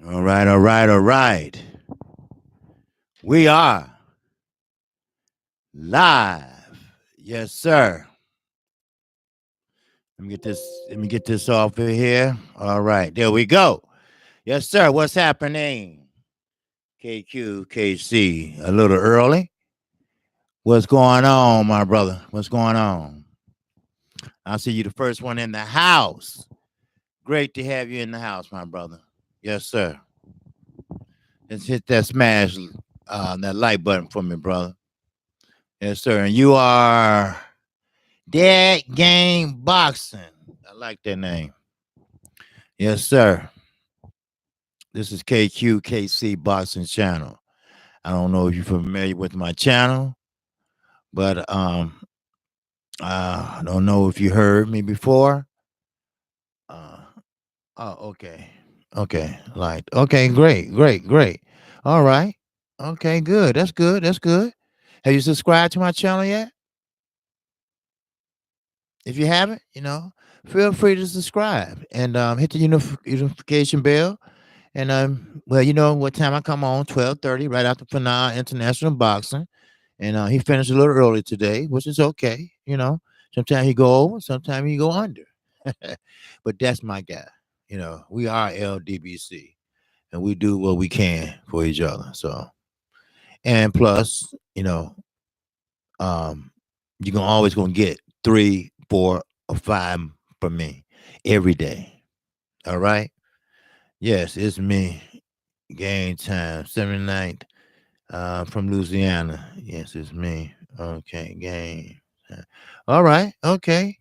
All right, all right, all right. We are live. Yes, sir. Let me get this off of here. All right, there we go. Yes, sir. What's happening? KQKC. A little early. What's going on, my brother? What's going on? I see you the first one in the house. Great to have you in the house, my brother. Yes, sir. Let's hit that smash that like button for me, brother. Yes, sir. And you are Dead Game Boxing. I like that name. Yes, sir. This is KQKC Boxing Channel. I don't know if you're familiar with my channel, but I don't know if you heard me before. Uh, okay. Okay. Like, okay, great, great, great. All right. Okay, good. That's good. That's good. Have you subscribed to my channel yet? If you haven't, feel free to subscribe and hit the notification bell. And well, you know what time I come on? 12:30, right after Fanal International Boxing. And he finished a little early today, which is okay. Sometimes he go over, sometimes he go under. But that's my guy. We are LDBC, and we do what we can for each other. So, and plus, um, you're always gonna get 3, 4, or 5 from me every day. All right. Yes, it's me. Game time, 79th, from Louisiana. Yes, it's me. Okay, game. All right, okay.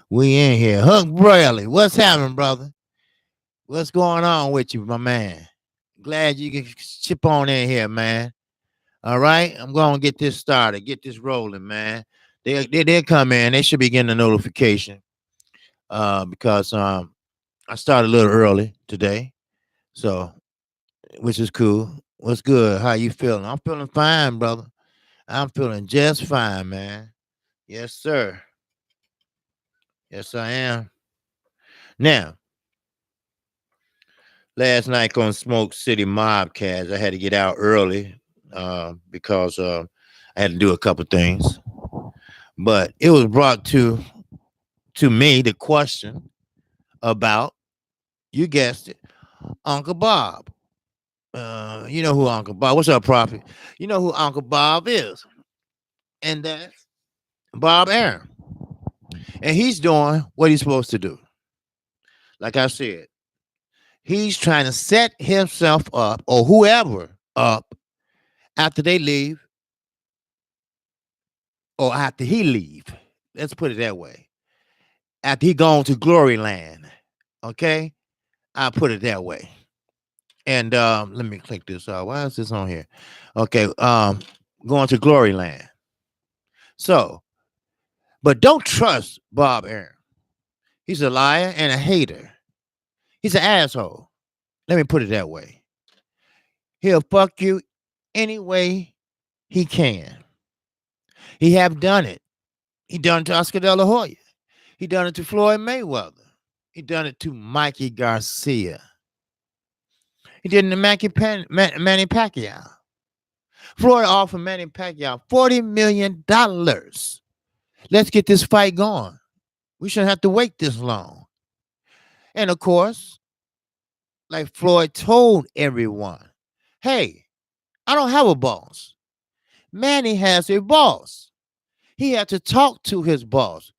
We in here. Huck Bradley, what's happening, brother? What's going on with you, my man? Glad you can chip on in here, man. All right, I'm gonna get this started, get this rolling, man. They'll come in. They should be getting a notification. Because I started a little early today, so which is cool. What's good? How you feeling? I'm feeling fine, brother. I'm feeling just fine, man. Yes, sir. Yes, I am. Now, last night on Smoke City Mobcast, I had to get out early because I had to do a couple things. But it was brought to me the question about, you guessed it, Uncle Bob. You know who Uncle Bob? What's up, Prophet? You know who Uncle Bob is, and that's Bob Aaron. And he's doing what he's supposed to do. Like I said, he's trying to set himself up or whoever up after they leave or after he leave. Let's put it that way. After he gone to glory land. Okay? I'll put it that way. And let me click this out. Why is this on here? Okay, going to glory land. So, but don't trust Bob Aaron. He's a liar and a hater. He's an asshole. Let me put it that way. He'll fuck you any way he can. He have done it. He done it to Oscar De La Hoya. He done it to Floyd Mayweather. He done it to Mikey Garcia. He did it to Manny Pacquiao. Floyd offered Manny Pacquiao $40 million. Let's get this fight going. We shouldn't have to wait this long. And of course, like Floyd told everyone, hey, I don't have a boss. Manny has a boss. He had to talk to his boss.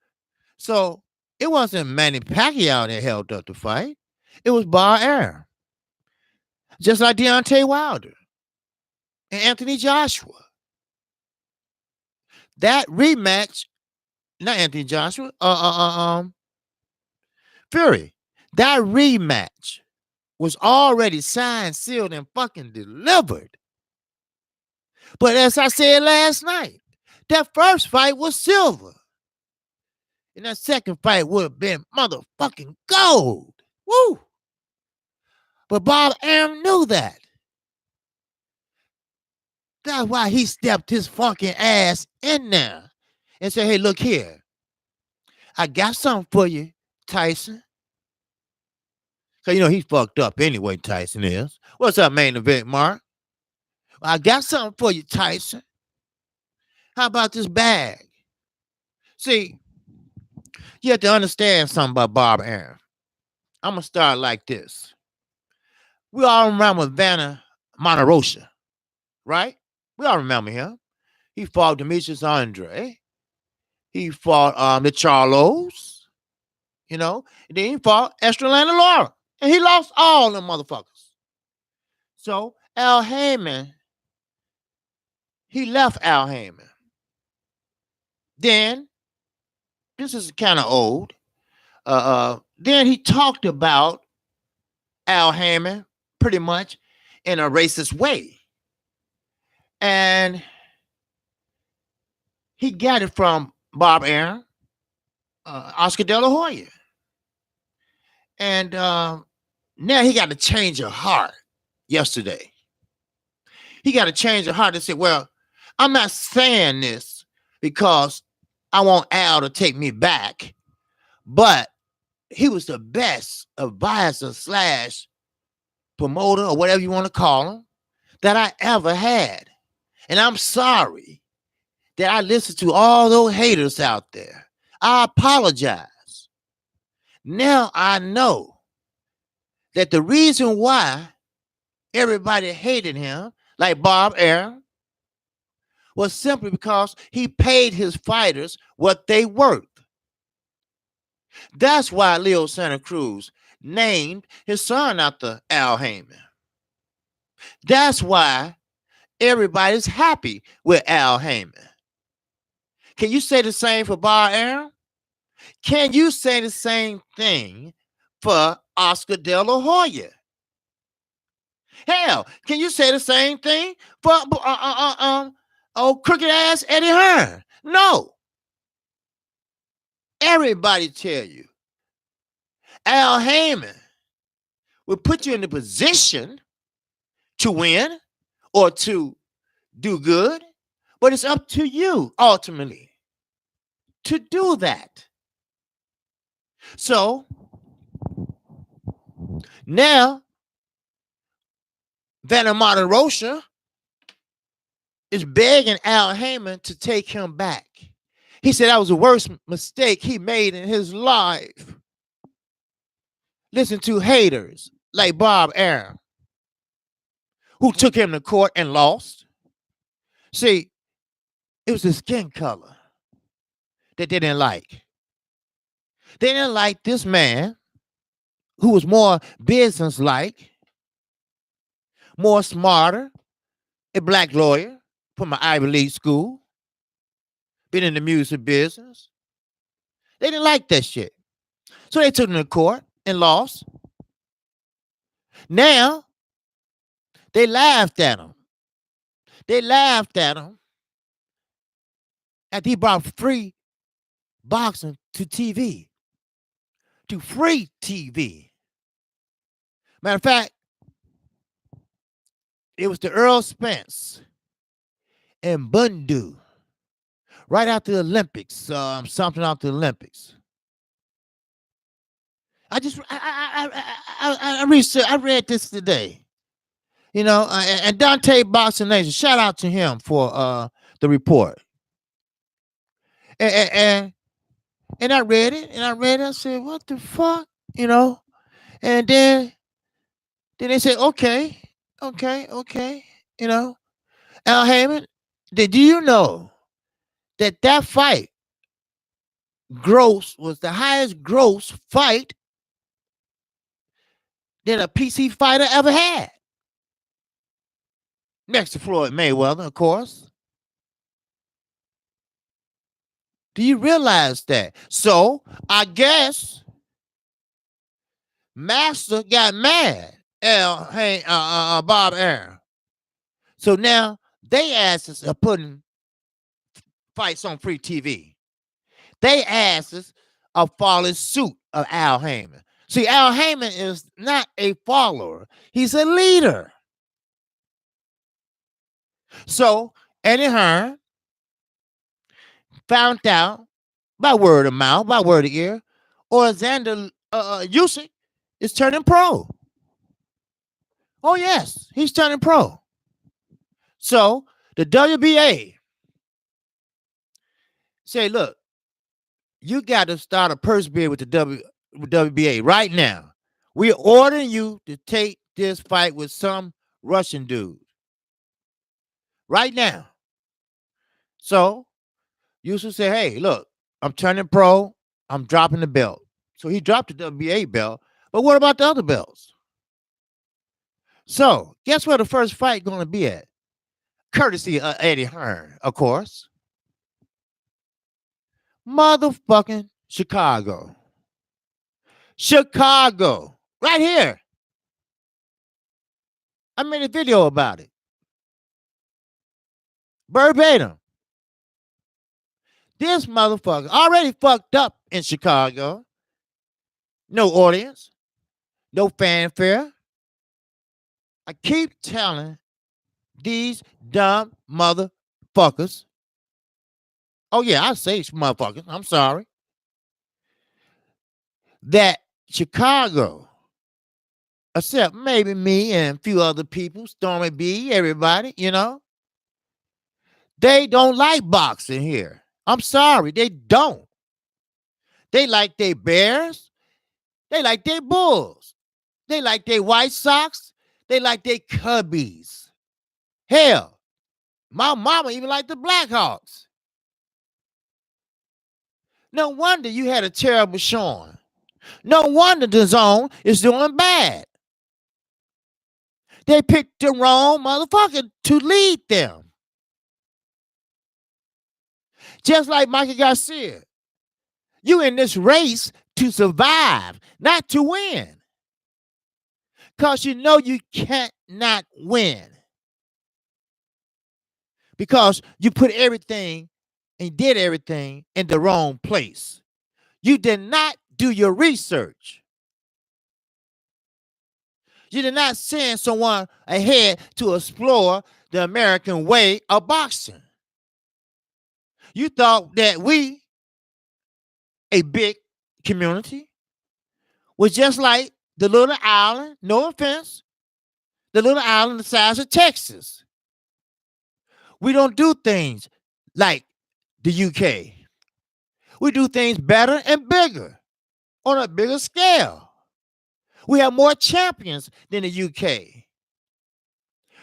So it wasn't Manny Pacquiao that held up the fight. It was Bob Aaron. Just like Deontay Wilder and Anthony Joshua. That rematch, not Anthony Joshua, Fury. That rematch was already signed, sealed, and fucking delivered. But as I said last night, that first fight was silver. And that second fight would have been motherfucking gold. Woo! But Bob Arum knew that. That's why he stepped his fucking ass in there and said, hey, look here. I got something for you, Tyson. Cause he fucked up anyway, Tyson is. What's up, main event, Mark? I got something for you, Tyson. How about this bag? See, you have to understand something about Bob Aaron. I'm gonna start like this. We all remember Vanna Monterosa, right? We all remember him. He fought Demetrius Andre. He fought the Charlos, and then he fought Estrelana Laura. And he lost all them motherfuckers. So Al Heyman, he left Al Heyman. Then, this is kind of old. Then he talked about Al Heyman pretty much in a racist way. And he got it from Bob Aaron, Oscar De La Hoya. And now he got to change her heart yesterday. He got to change her heart and say, well, I'm not saying this because I want Al to take me back, but he was the best advisor / promoter or whatever you want to call him that I ever had. And I'm sorry that I listened to all those haters out there. I apologize. Now I know that the reason why everybody hated him, like Bob Aaron, was simply because he paid his fighters what they worth. That's why Leo Santa Cruz named his son after Al Heyman. That's why everybody's happy with Al Heyman. Can you say the same for Bob Aaron? Can you say the same thing for Oscar De La Hoya? Hell, can you say the same thing for crooked ass Eddie Hearn? No. Everybody tell you Al Heyman will put you in the position to win or to do good, but it's up to you ultimately to do that. So now Vanna Monterosa is begging Al Heyman to take him back. He said that was the worst mistake he made in his life. Listen to haters like Bob Aaron, who took him to court and lost. See, it was the skin color that they didn't like. They didn't like this man who was more business-like, more smarter, a black lawyer from an Ivy League school, been in the music business. They didn't like that shit. So they took him to court and lost. Now, they laughed at him. They laughed at him after he brought free boxing to TV, to free TV. Matter of fact, it was the Earl Spence and Bundu right after the Olympics, something after the Olympics. I read this today, and Dante Boxing Nation, shout out to him for the report. And I read it, I said, what the fuck, and then they said, okay, Al Heyman, did you know that fight gross was the highest gross fight that a PC fighter ever had? Next to Floyd Mayweather, of course. Do you realize that? So I guess Master got mad at Bob Aaron. So now they asses are putting fights on free TV. They asses are following suit of Al Heyman. See, Al Heyman is not a follower. He's a leader. So Eddie Hearn found out by word of mouth, by word of ear, or Xander Usyk is turning pro. Oh, yes, he's turning pro. So the WBA say, look, you got to start a purse bid with the WBA right now. We're ordering you to take this fight with some Russian dude right now. So Yusuf said, hey, look, I'm turning pro. I'm dropping the belt. So he dropped the WBA belt. But what about the other belts? So guess where the first fight going to be at? Courtesy of Eddie Hearn, of course. Motherfucking Chicago. Chicago. Right here. I made a video about it. Verbatim. This motherfucker already fucked up in Chicago. No audience. No fanfare. I keep telling these dumb motherfuckers. Oh, yeah, I say motherfuckers. I'm sorry. That Chicago, except maybe me and a few other people, Stormy B, everybody, they don't like boxing here. I'm sorry, they don't. They like their Bears. They like their Bulls. They like their White Sox. They like their Cubbies. Hell, my mama even liked the Blackhawks. No wonder you had a terrible showing. No wonder the zone is doing bad. They picked the wrong motherfucker to lead them. Just like Michael Garcia. You in this race to survive, not to win. Because you know you can't not win. Because you put everything and did everything in the wrong place. You did not do your research. You did not send someone ahead to explore the American way of boxing. You thought that we, a big community, was just like the little island, no offense, the little island the size of Texas. We don't do things like the UK. We do things better and bigger, on a bigger scale. We have more champions than the UK.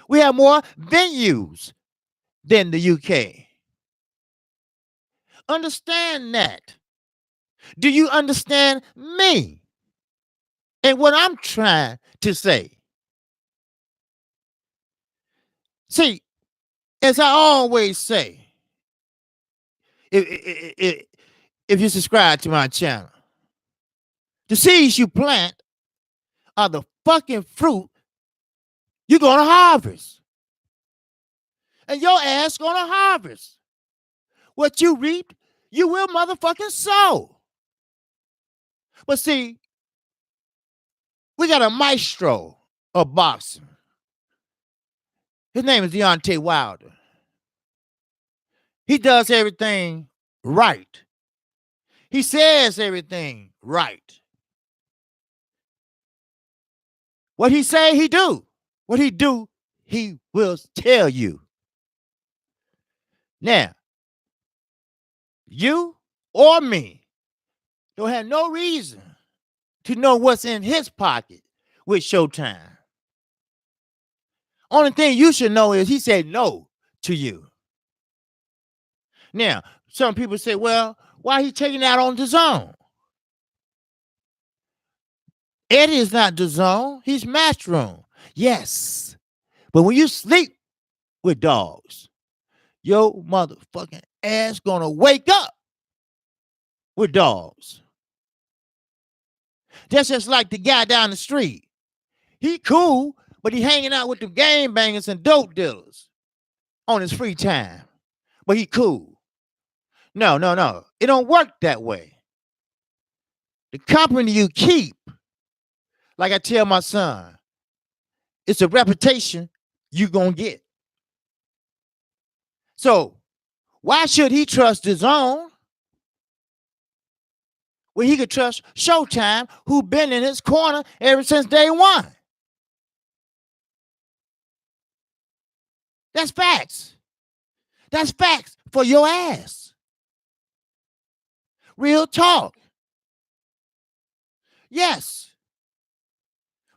We have more venues than the UK. Understand that. Do you understand me and what I'm trying to say? See, as I always say, if you subscribe to my channel, the seeds you plant are the fucking fruit you're going to harvest. And your ass going to harvest. What you reap, you will motherfucking sow. But see, we got a maestro of boxing. His name is Deontay Wilder. He does everything right. He says everything right. What he say, he do. What he do, he will tell you. Now, you or me don't have no reason to know what's in his pocket with Showtime. Only thing you should know is he said no to you. Now, some people say, well, why he taking that on the zone? Eddie is not the zone. He's Matchroom. Yes. But when you sleep with dogs, your motherfucking ass gonna wake up with dogs. That's just like the guy down the street. He cool, but he hanging out with the game bangers and dope dealers on his free time. But he cool. No. It don't work that way. The company you keep, like I tell my son, it's a reputation you gonna get. So why should he trust his own where he could trust Showtime, who been in his corner ever since day one. That's facts. That's facts for your ass. Real talk. Yes.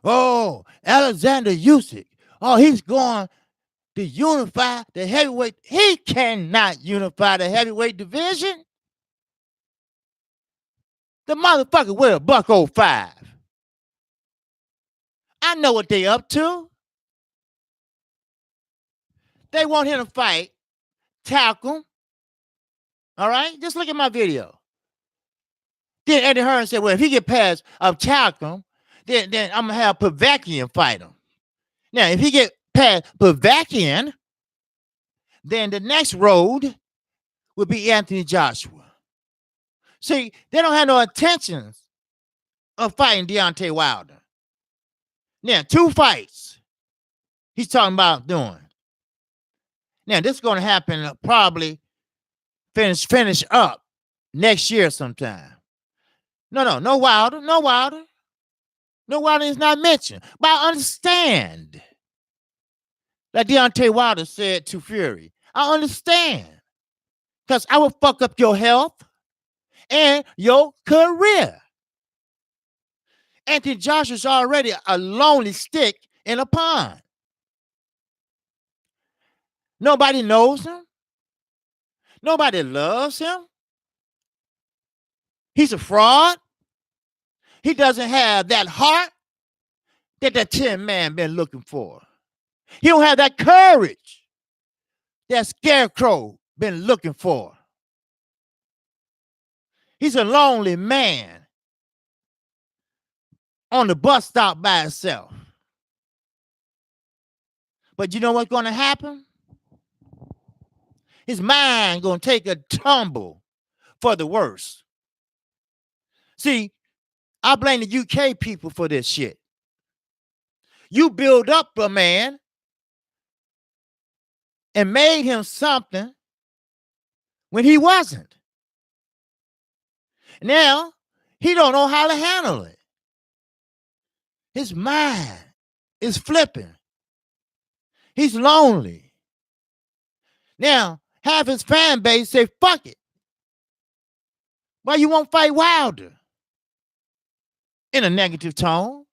Oh, Alexander Usyk. Oh, he's going to unify the heavyweight. He cannot unify the heavyweight division. The motherfucker weigh a $105. I know what they up to. They want him to fight Talcum. All right? Just look at my video. Then Eddie Hearn said, well, if he get past Talcum, then I'm going to have Povetkin fight him. Now, if he get past Povetkin, then the next road would be Anthony Joshua. See, they don't have no intentions of fighting Deontay Wilder. Now, 2 fights he's talking about doing. Now, this is going to happen probably finish up next year sometime. No Wilder. No Wilder is not mentioned. But I understand that Deontay Wilder said to Fury. I understand. Because I will fuck up your health and your career. Anthony Joshua's already a lonely stick in a pond. Nobody knows him. Nobody loves him. He's a fraud. He doesn't have that heart that the Tin Man been looking for. He don't have that courage that Scarecrow been looking for. He's a lonely man on the bus stop by himself. But you know what's going to happen? His mind going to take a tumble for the worse. See, I blame the UK people for this shit. You build up a man and made him something when he wasn't. Now, he don't know how to handle it. His mind is flipping. He's lonely. Now, half his fan base say, fuck it. Why you won't fight Wilder? In a negative tone.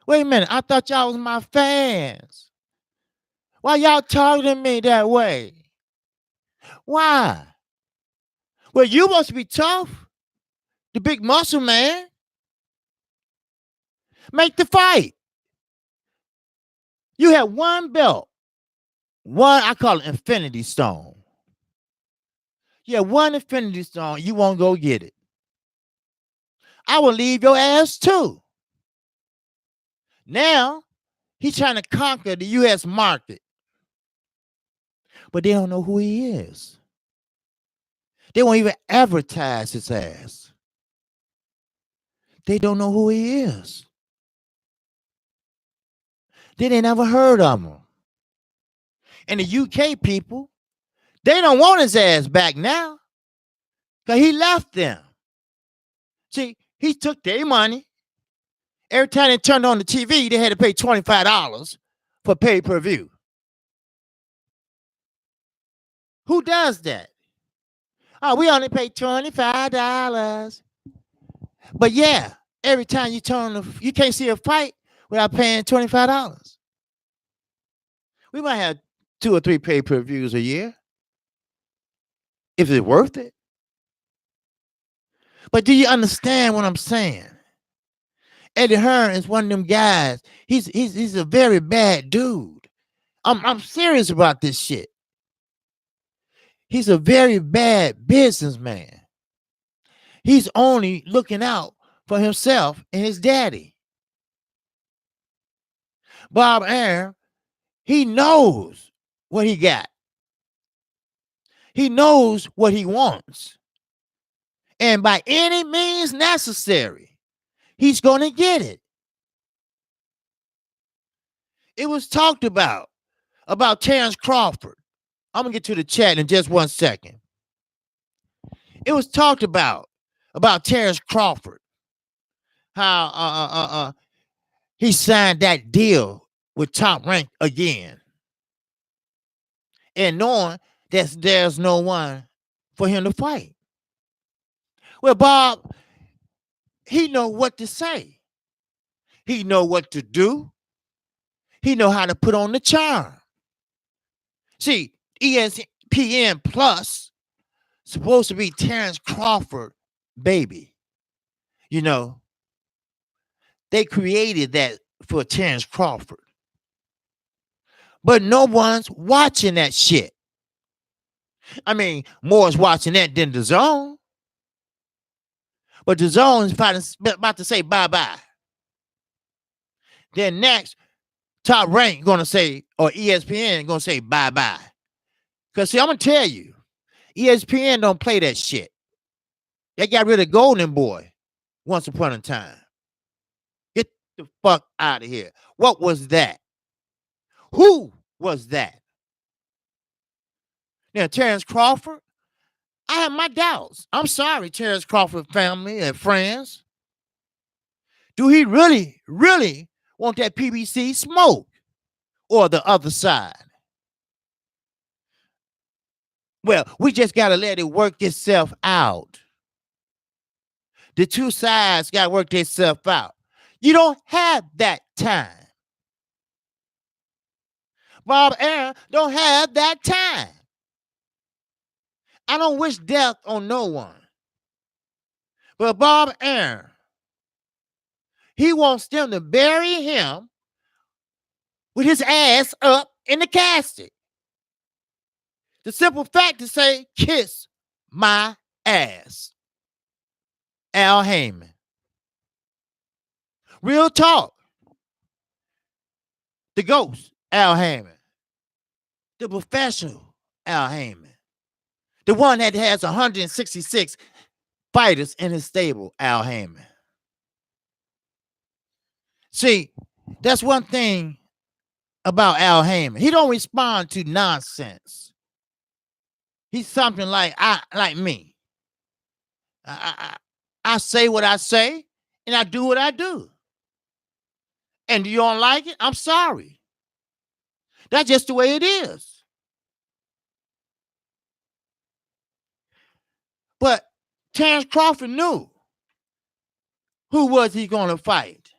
Wait a minute, I thought y'all was my fans. Why y'all talking to me that way? Why? Well, you must be tough. The big muscle man. Make the fight. You have one belt. One, I call it Infinity Stone. Yeah, one Infinity Stone. You won't go get it. I will leave your ass too. Now, he's trying to conquer the U.S. market. But they don't know who he is. They won't even advertise his ass. They don't know who he is. They ain't never heard of him. And the UK people, they don't want his ass back now. Because he left them. See, he took their money. Every time they turned on the TV, they had to pay $25 for pay-per-view. Who does that? Oh, we only pay $25. But yeah, every time you turn on you can't see a fight without paying $25. We might have 2 or 3 pay-per-views a year. If it's worth it. But do you understand what I'm saying? Eddie Hearn is one of them guys. He's a very bad dude. I'm serious about this shit. He's a very bad businessman. He's only looking out for himself and his daddy. Bob Arum, he knows what he got. He knows what he wants. And by any means necessary, he's going to get it. It was talked about Terrence Crawford. I'm going to get to the chat in just 1 second. It was talked about Terrence Crawford, how he signed that deal with Top Rank again, and knowing that there's no one for him to fight. Well, Bob, he know what to say. He know what to do. He know how to put on the charm. See, ESPN Plus supposed to be Terrence Crawford, baby. You know, they created that for Terrence Crawford. But no one's watching that shit. I mean, more is watching that than the zone. But the zone is about to say bye-bye. Then next, Top Rank gonna say, or ESPN gonna say bye-bye. Because see, I'm gonna tell you, ESPN don't play that shit. They got rid of Golden Boy once upon a time. Get the fuck out of here. What was that? Who was that? Now, Terrence Crawford, I have my doubts. I'm sorry, Terrence Crawford family and friends. Do he really, really want that PBC smoke or the other side? Well, we just got to let it work itself out. The two sides got to work themselves out. You don't have that time. Bob Aaron don't have that time. I don't wish death on no one. But Bob Aaron, he wants them to bury him with his ass up in the casket. The simple fact to say, kiss my ass. Al Heyman. Real talk. The ghost, Al Heyman. The professional, Al Heyman. The one that has 166 fighters in his stable, Al Heyman. See, that's one thing about Al Heyman. He don't respond to nonsense. He's something like me. I say what I say, and I do what I do. And you don't like it? I'm sorry. That's just the way it is. But Terrence Crawford knew who was he going to fight.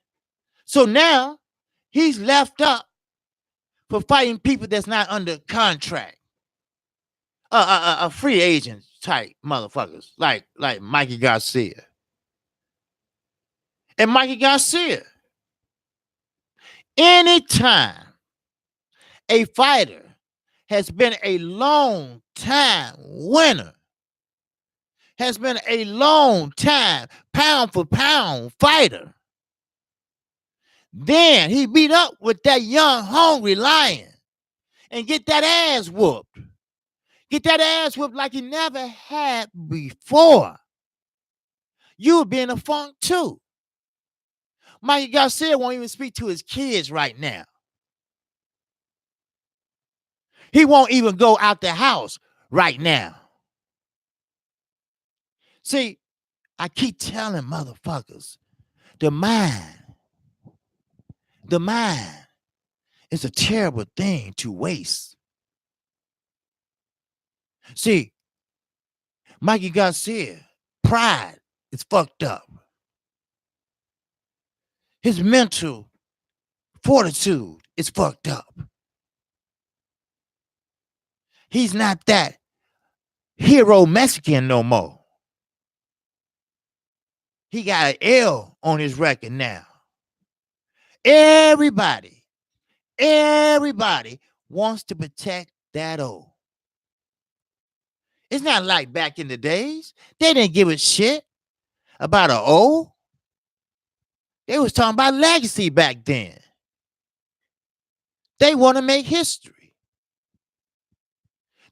So now he's left up for fighting people that's not under contract. A free agent type motherfuckers like Mikey Garcia. And Mikey Garcia, anytime a fighter has been a long time winner, has been a long time pound for pound fighter, then he beat up with that young hungry lion and get that ass whooped. Get that ass whooped like he never had before. You would be in a funk too. Mikey Garcia won't even speak to his kids right now. He won't even go out the house right now. See, I keep telling motherfuckers, the mind is a terrible thing to waste. See, Mikey Garcia, pride is fucked up. His mental fortitude is fucked up. He's not that hero Mexican no more. He got an L on his record now. Everybody wants to protect that O. It's not like back in the days. They didn't give a shit about an O. They was talking about legacy back then. They want to make history.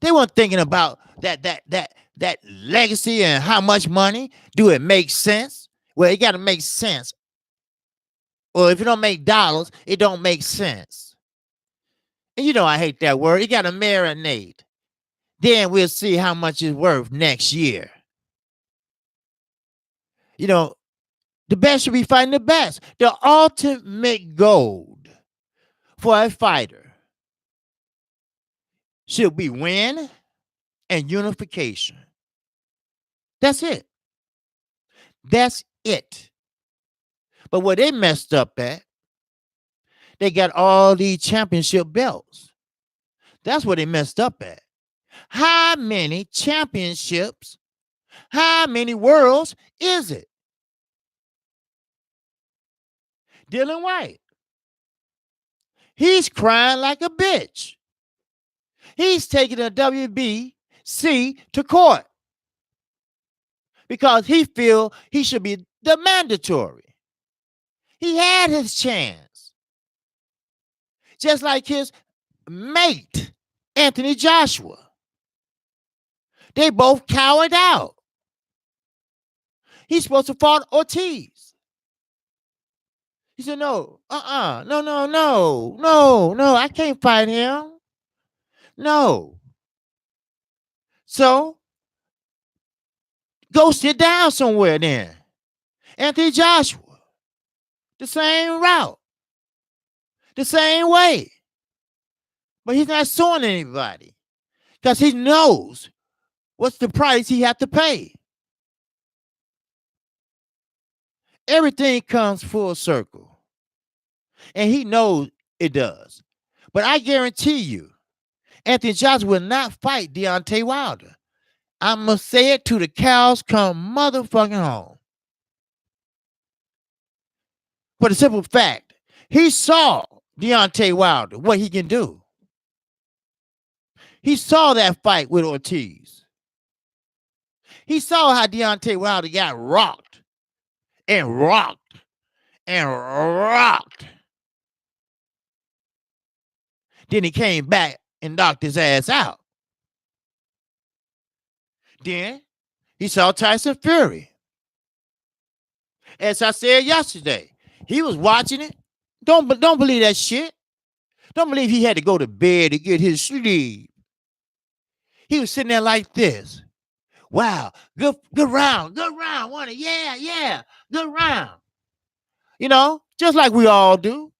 They weren't thinking about that legacy and how much money. Do it make sense? Well, it got to make sense. Or if it don't make dollars, it don't make sense. And you know I hate that word. You got to marinate. Then we'll see how much it's worth next year. You know, the best should be fighting the best. The ultimate goal for a fighter should be win and unification. That's it. That's it. But what they messed up at, they got all these championship belts. That's what they messed up at. How many championships, how many worlds is it? Dylan White, he's crying like a bitch. He's taking the WBC to court because he feel he should be the mandatory. He had his chance. Just like his mate, Anthony Joshua. They both cowered out. He's supposed to fight Ortiz. He said, no, no, I can't fight him. No. So, go sit down somewhere then. Anthony Joshua, the same route, the same way. But he's not suing anybody because he knows what's the price he had to pay. Everything comes full circle. And he knows it does. But I guarantee you, Anthony Joshua will not fight Deontay Wilder. I'm going to say it till the cows come motherfucking home. For the simple fact, he saw Deontay Wilder, what he can do. He saw that fight with Ortiz. He saw how Deontay Wilder got rocked and rocked and rocked. Then he came back and knocked his ass out. Then he saw Tyson Fury. As I said yesterday, he was watching it. Don't believe that shit. Don't believe he had to go to bed to get his sleep. He was sitting there like this. Wow, good round, wasn't it? Yeah, good round. You know, just like we all do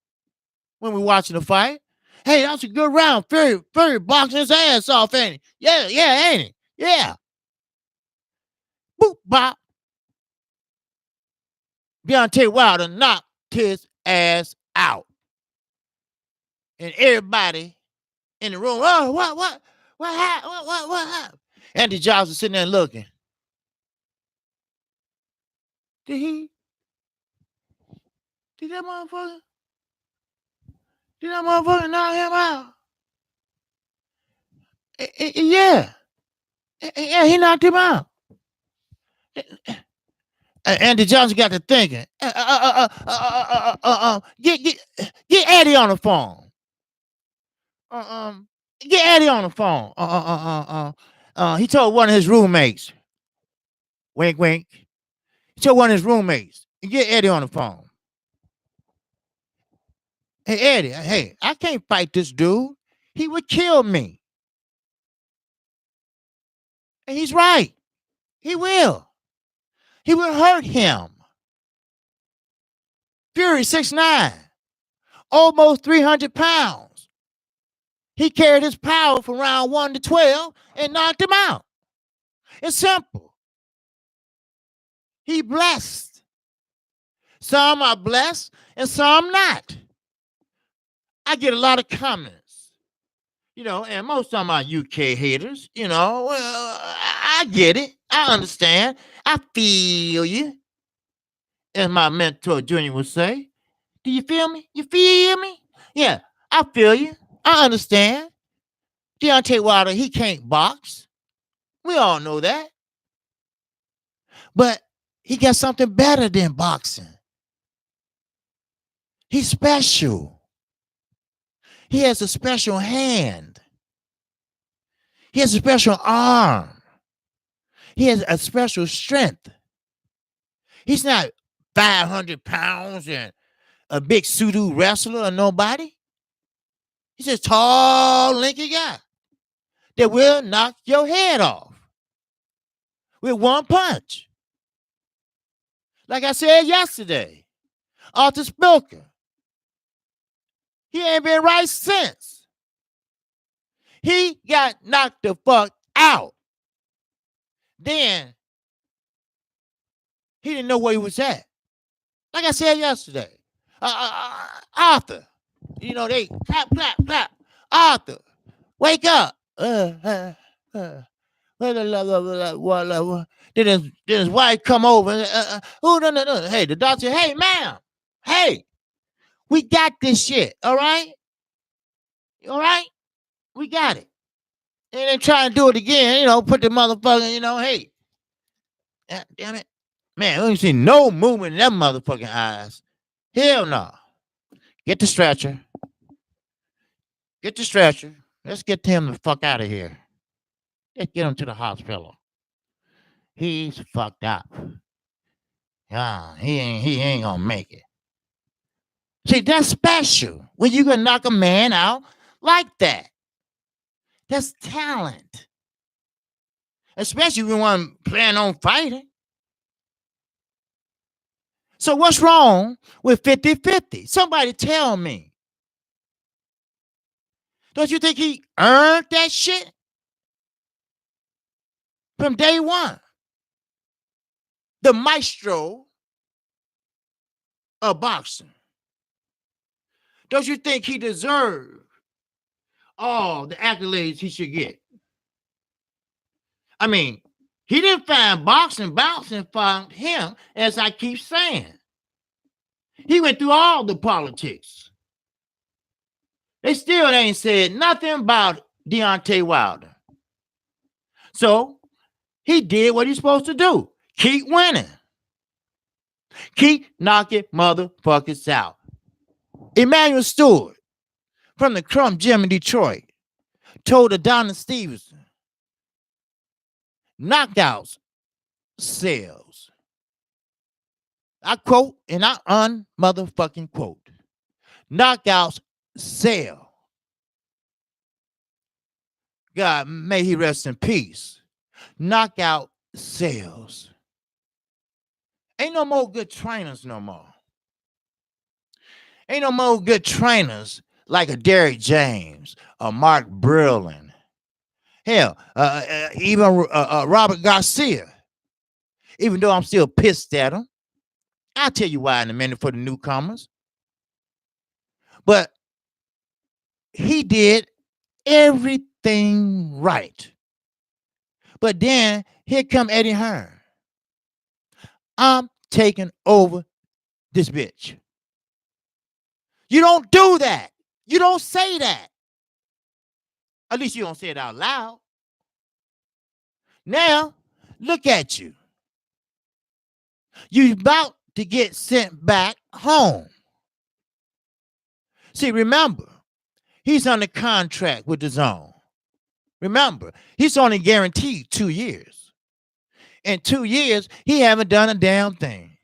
when we're watching a fight. Hey, that's a good round. Fury boxing his ass off, ain't he? Yeah, ain't it? Yeah. Boop, bop. Deontay Wilder knocked his ass out. And everybody in the room, oh, what happened? Anthony Johnson sitting there looking. Did that motherfucker knock him out? Yeah. Yeah, he knocked him out. Andy Johnson got to thinking. Get Eddie on the phone. Get Eddie on the phone. He told one of his roommates. Wink, wink. He told one of his roommates. Get Eddie on the phone. Hey, Eddie, hey, I can't fight this dude. He would kill me. And he's right. He will. He will hurt him. Fury 6'9", almost 300 pounds. He carried his power from round 1 to 12 and knocked him out. It's simple. He blessed. Some are blessed and some not. I get a lot of comments, and most of them are UK haters, well, I get it. I understand. I feel you. As my mentor Junior would say, do you feel me? You feel me? Yeah, I feel you. I understand. Deontay Wilder, he can't box. We all know that. But he got something better than boxing. He's special. He has a special hand. He has a special arm. He has a special strength. He's not 500 pounds and a big pseudo wrestler or nobody. He's a tall, lanky guy that will knock your head off with one punch. Like I said yesterday, Arthur Spilker, he ain't been right since. He got knocked the fuck out. Then he didn't know where he was at. Like I said yesterday, Arthur, they clap, clap, clap. Arthur, wake up. Then his wife come over. No. Hey, the doctor, hey, ma'am. Hey, we got this shit. All right? All right? We got it. And they try to do it again, put the motherfucker, hey. Damn it. Man, we ain't see no movement in them motherfucking eyes. Hell no. Get the stretcher. Get the stretcher. Let's get him the fuck out of here. Let's get him to the hospital. He's fucked up. He ain't gonna make it. See, that's special when you can knock a man out like that. That's talent. Especially when one plan on fighting. So what's wrong with 50-50? Somebody tell me. Don't you think he earned that shit? From day one. The maestro of boxing. Don't you think he deserved all the accolades he should get? I mean, he didn't find boxing found him, as I keep saying. He went through all the politics. They still ain't said nothing about Deontay Wilder. So he did what he's supposed to do. Keep winning. Keep knocking motherfuckers out. Emmanuel Stewart from the Crumb Gym in Detroit told Adonis Stevenson, knockouts sells. I quote and I unmotherfucking quote. Knockouts sell. God, may he rest in peace. Knockout sales. Ain't no more good trainers no more. Ain't no more good trainers like a Derrick James, a Mark Berlin. Hell, even Robert Garcia. Even though I'm still pissed at him. I'll tell you why in a minute for the newcomers. But he did everything right. But then here come Eddie Hearn. I'm taking over this bitch. You don't do that. You don't say that. At least you don't say it out loud. Now, look at you. You're about to get sent back home. See, remember, he's under contract with the Zone. Remember, he's only guaranteed 2 years. In 2 years, he haven't done a damn thing.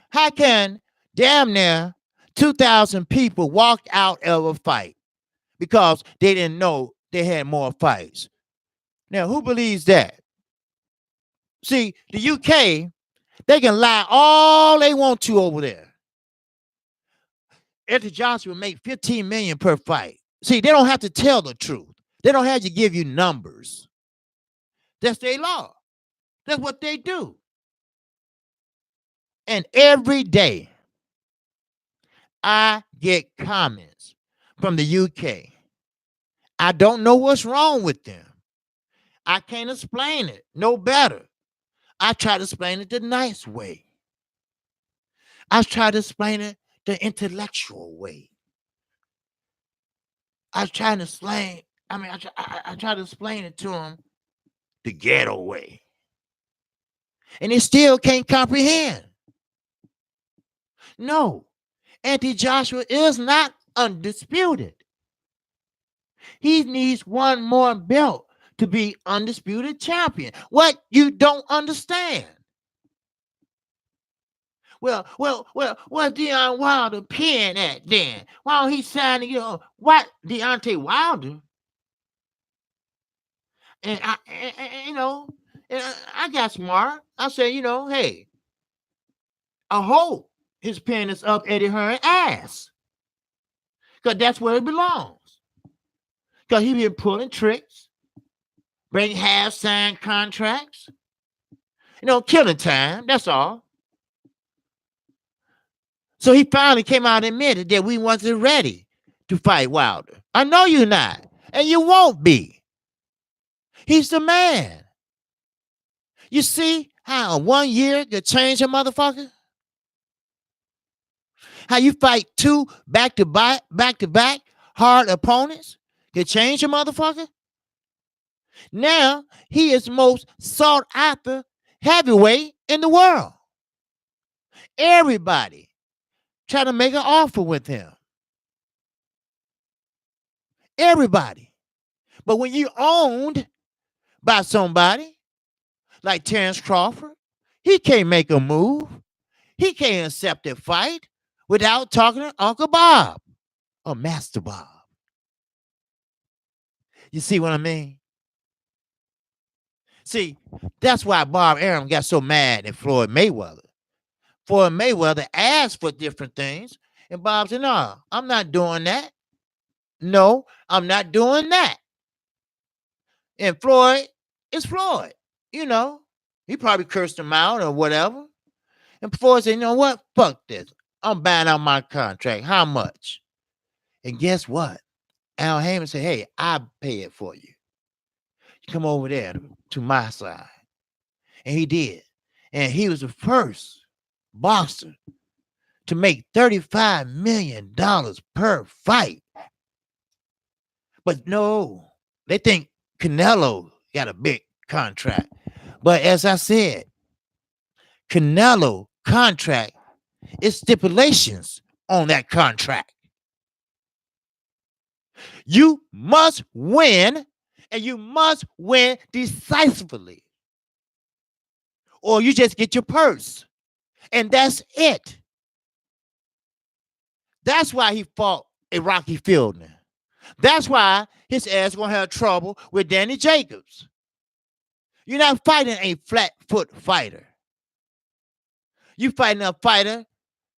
How can damn near 2,000 people walk out of a fight because they didn't know they had more fights? Now, who believes that? See, the UK, they can lie all they want to over there. Anthony Johnson will make $15 million per fight. See, they don't have to tell the truth. They don't have to give you numbers. That's their law. That's what they do. And every day, I get comments from the UK. I don't know what's wrong with them. I can't explain it no better. I try to explain it the nice way. I try to explain it the intellectual way. I try to explain it to them the ghetto way. And they still can't comprehend. No, Anthony Joshua is not undisputed. He needs one more belt to be undisputed champion. What you don't understand? Well, where's Deontay Wilder pen at then? Why don't he sign what Deontay Wilder? And And I got smart. I said, hey, I hope his pen is up Eddie Hearn's ass. Because that's where it belongs. Because he been pulling tricks, bring half signed contracts, killing time. That's all. So he finally came out and admitted that we wasn't ready to fight Wilder. I know you're not, and you won't be. He's the man. You see how 1 year could change a motherfucker? How you fight two back to back hard opponents could change a motherfucker? Now he is most sought after heavyweight in the world. Everybody trying to make an offer with him. Everybody. But when you owned by somebody like Terrence Crawford, he can't make a move. He can't accept a fight without talking to Uncle Bob or Master Bob. You see what I mean? See, that's why Bob Arum got so mad at Floyd Mayweather. Floyd Mayweather asked for different things, and Bob said, no, I'm not doing that. No, I'm not doing that. And Floyd is Floyd. He probably cursed him out or whatever. And Floyd said, you know what? Fuck this. I'm buying out my contract. How much? And guess what? Al Heyman said, hey, I'll pay it for you. You come over there to my side. And he did. And he was the first boxer to make $35 million per fight. But no, they think Canelo got a big contract. But as I said, Canelo contract is stipulations on that contract. You must win, and you must win decisively, or you just get your purse. And that's it. That's why he fought a Rocky Fielding. That's why his ass gonna have trouble with Danny Jacobs. You're not fighting a flat foot fighter. You're fighting a fighter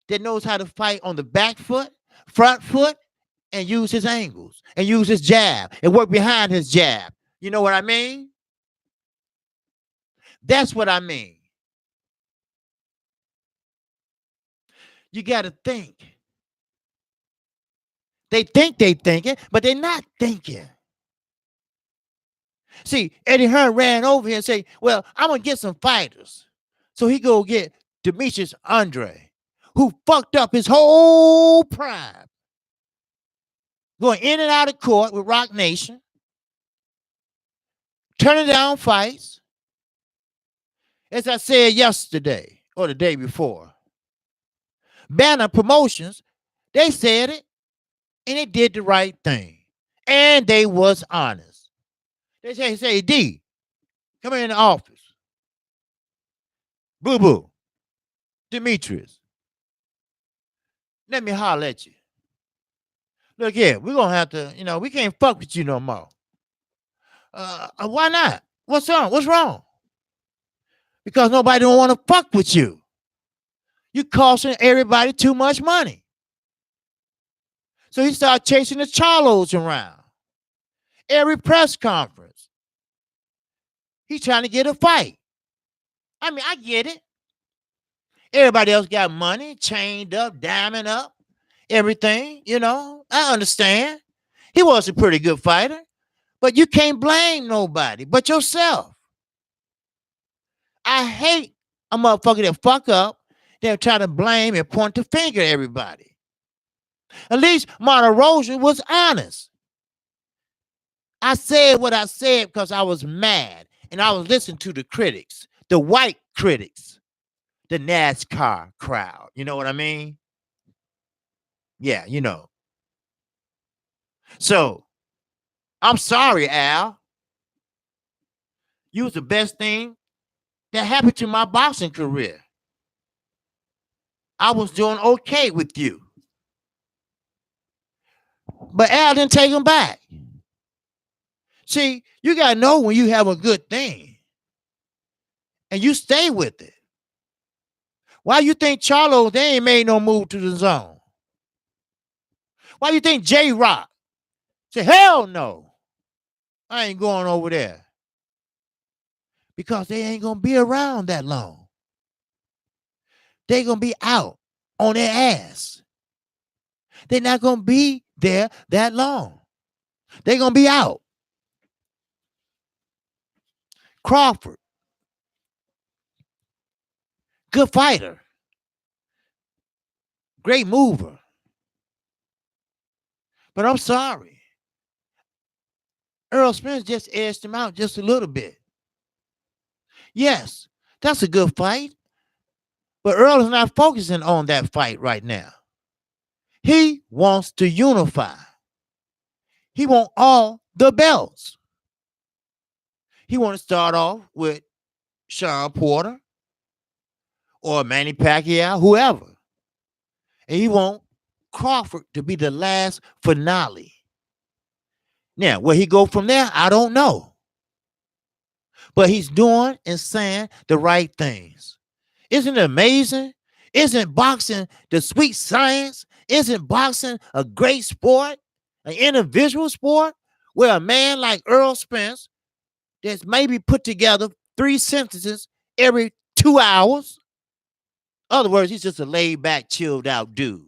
that knows how to fight on the back foot, front foot, and use his angles, and use his jab, and work behind his jab. You know what I mean? That's what I mean. You got to think. They think they thinking, but they're not thinking. See, Eddie Hearn ran over here and say, well, I'm going to get some fighters. So he go get Demetrius Andre, who fucked up his whole prime. Going in and out of court with Rock Nation. Turning down fights. As I said yesterday or the day before. Banner Promotions, they said it, and they did the right thing. And they was honest. They say, D, come in the office. Boo-boo. Demetrius. Let me holler at you. Look here, we're going to have to, we can't fuck with you no more. Why not? What's wrong? What's wrong? Because nobody don't want to fuck with you. You costing everybody too much money. So he started chasing the Charlos around. Every press conference. He's trying to get a fight. I mean, I get it. Everybody else got money, chained up, diamond up, everything, I understand. He was a pretty good fighter, but you can't blame nobody but yourself. I hate a motherfucker that fuck up. They're trying to blame and point the finger at everybody. At least Monterosa was honest. I said what I said because I was mad, and I was listening to the critics, the white critics, the NASCAR crowd. You know what I mean? Yeah, So, I'm sorry, Al. You was the best thing that happened to my boxing career. I was doing okay with you. But Al didn't take him back. See, you got to know when you have a good thing. and you stay with it. Why you think Charlo, they ain't made no move to the zone? Why you think J-Rock say, hell no, I ain't going over there? Because they ain't going to be around that long. They going to be out on their ass. They're not going to be there that long. They're going to be out. Crawford, good fighter, great mover. But I'm sorry. Earl Spence just edged him out just a little bit. Yes, that's a good fight. But Earl is not focusing on that fight right now. He wants to unify. He wants all the belts. He wants to start off with Sean Porter or Manny Pacquiao, whoever. And he wants Crawford to be the last finale. Now, where he go from there, I don't know. But he's doing and saying the right things. Isn't it amazing? Isn't boxing the sweet science? Isn't boxing a great sport, an individual sport, where a man like Earl Spence that's maybe put together 3 sentences every 2 hours? In other words, he's just a laid-back, chilled-out dude.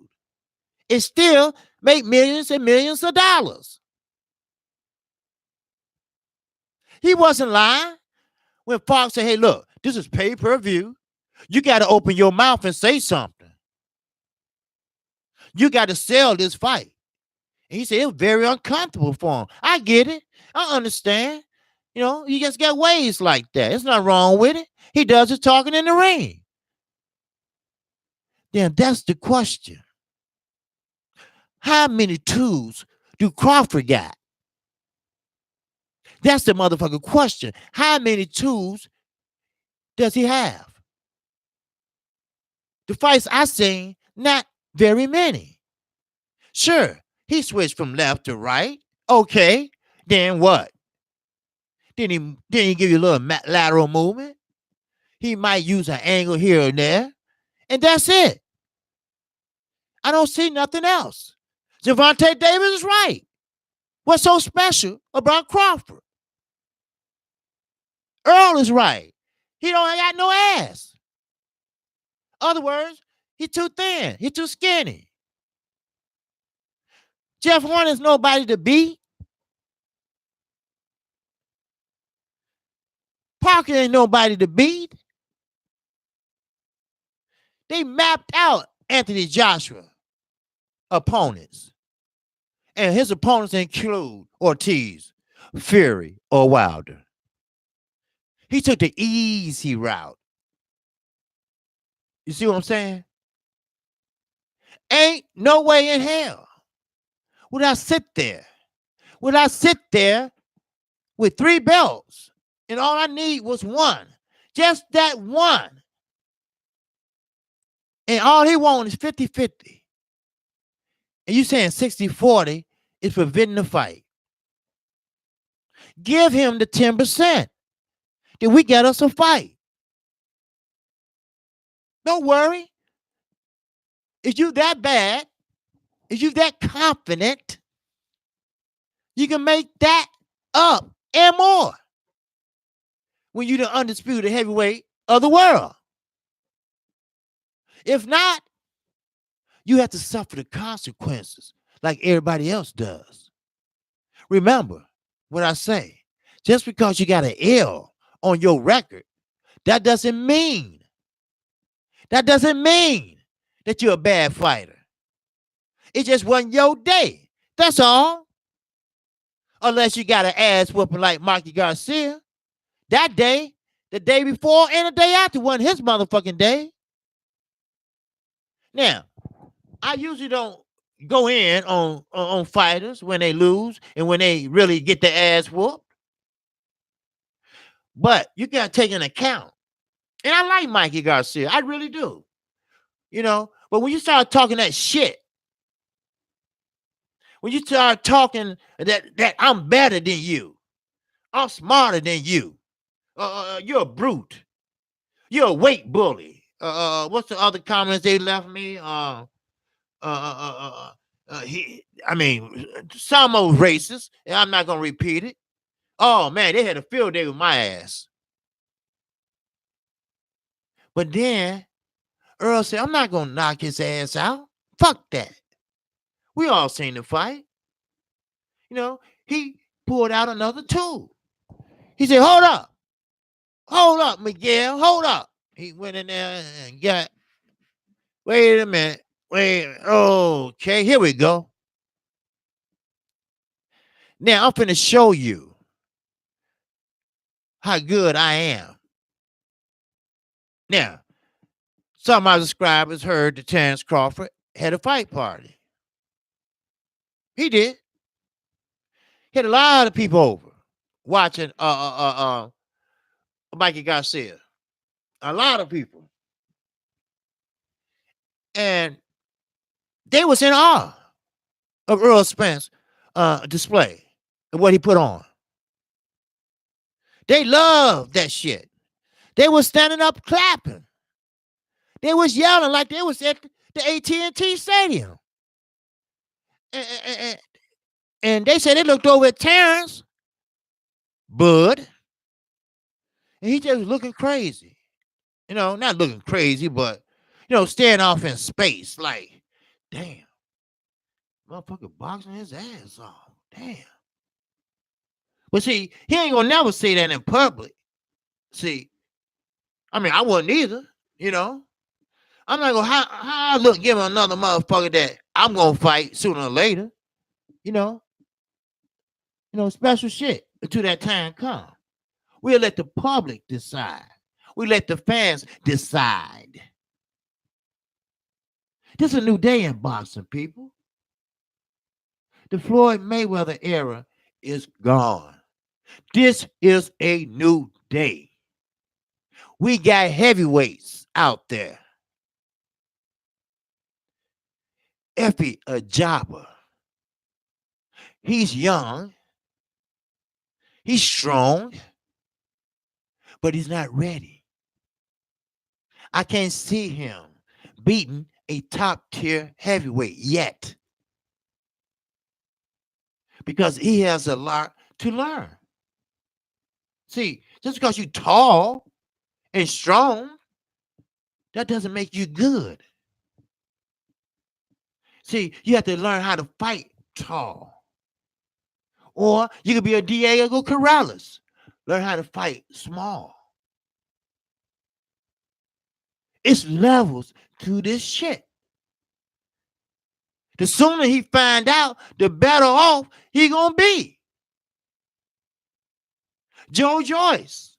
It still make millions and millions of dollars. He wasn't lying when Fox said, hey, look, this is pay-per-view. You got to open your mouth and say something. You got to sell this fight. And he said it was very uncomfortable for him. I get it. I understand. You know, you just got ways like that. There's nothing wrong with it. He does his talking in the ring. Then that's the question. How many tools do Crawford got? That's the motherfucking question. How many tools does he have? The fights I seen, not very many. Sure, he switched from left to right. Okay, then what? Didn't he give you a little lateral movement? He might use an angle here and there, and that's it. I don't see nothing else. Gervonta Davis is right. What's so special about Crawford? Earl is right. He don't got no ass. Other words, he's too thin. He's too skinny. Jeff Horner's nobody to beat. Parker ain't nobody to beat. They mapped out Anthony Joshua opponents. And his opponents include Ortiz, Fury, or Wilder. He took the easy route. You see what I'm saying? Ain't no way in hell would I sit there. Would I sit there with 3 belts and all I need was one? Just that one. And all he wants is 50-50. And you saying 60-40 is preventing the fight. Give him the 10%. Then we get us a fight. Don't worry. If you that bad, if you that confident, you can make that up and more when you're the undisputed heavyweight of the world. If not, you have to suffer the consequences like everybody else does. Remember what I say. Just because you got an L on your record, that doesn't mean that you're a bad fighter. It just wasn't your day. That's all. Unless you got an ass whooping like Mikey Garcia. That day, the day before, and the day after wasn't his motherfucking day. Now, I usually don't go in on fighters when they lose and when they really get their ass whooped. But you got to take into account. And I like Mikey Garcia. I really do. You know, but when you start talking that shit, when you start talking that I'm better than you, I'm smarter than you, you're a brute. You're a weight bully. What's the other comments they left me? I mean, some old racist, and I'm not gonna repeat it. Oh man, they had a field day with my ass. But then Earl said, I'm not gonna knock his ass out. Fuck that. We all seen the fight. You know, he pulled out another tool. He said, hold up, Miguel, hold up. He went in there and got, wait a minute, okay, here we go. Now I'm finna show you how good I am. Now, some of my subscribers heard that Terrence Crawford had a fight party. He did. He had a lot of people over watching Mikey Garcia. A lot of people. And they was in awe of Earl Spence display and what he put on. They loved that shit. They was standing up clapping. They was yelling like they was at the AT&T Stadium. And they said they looked over at Terrence Bud, and he just looking crazy. You know, not looking crazy, but, you know, staring off in space like, damn, motherfucker boxing his ass off. Damn. But see, he ain't gonna never say that in public. See, I mean, I wouldn't either, you know. I'm not gonna how I look give him another motherfucker that I'm gonna fight sooner or later, you know. Special shit until that time comes. We'll let the public decide. We let the fans decide. This is a new day in boxing, people. The Floyd Mayweather era is gone. This is a new day. We got heavyweights out there. Effie Ajaba. He's young. He's strong. But he's not ready. I can't see him beating a top tier heavyweight yet. Because he has a lot to learn. See, just because you're tall and strong, that doesn't make you good. See, you have to learn how to fight tall. Or you could be a Diego Corrales. Learn how to fight small. It's levels to this shit. The sooner he find out, the better off he gonna be. Joe Joyce,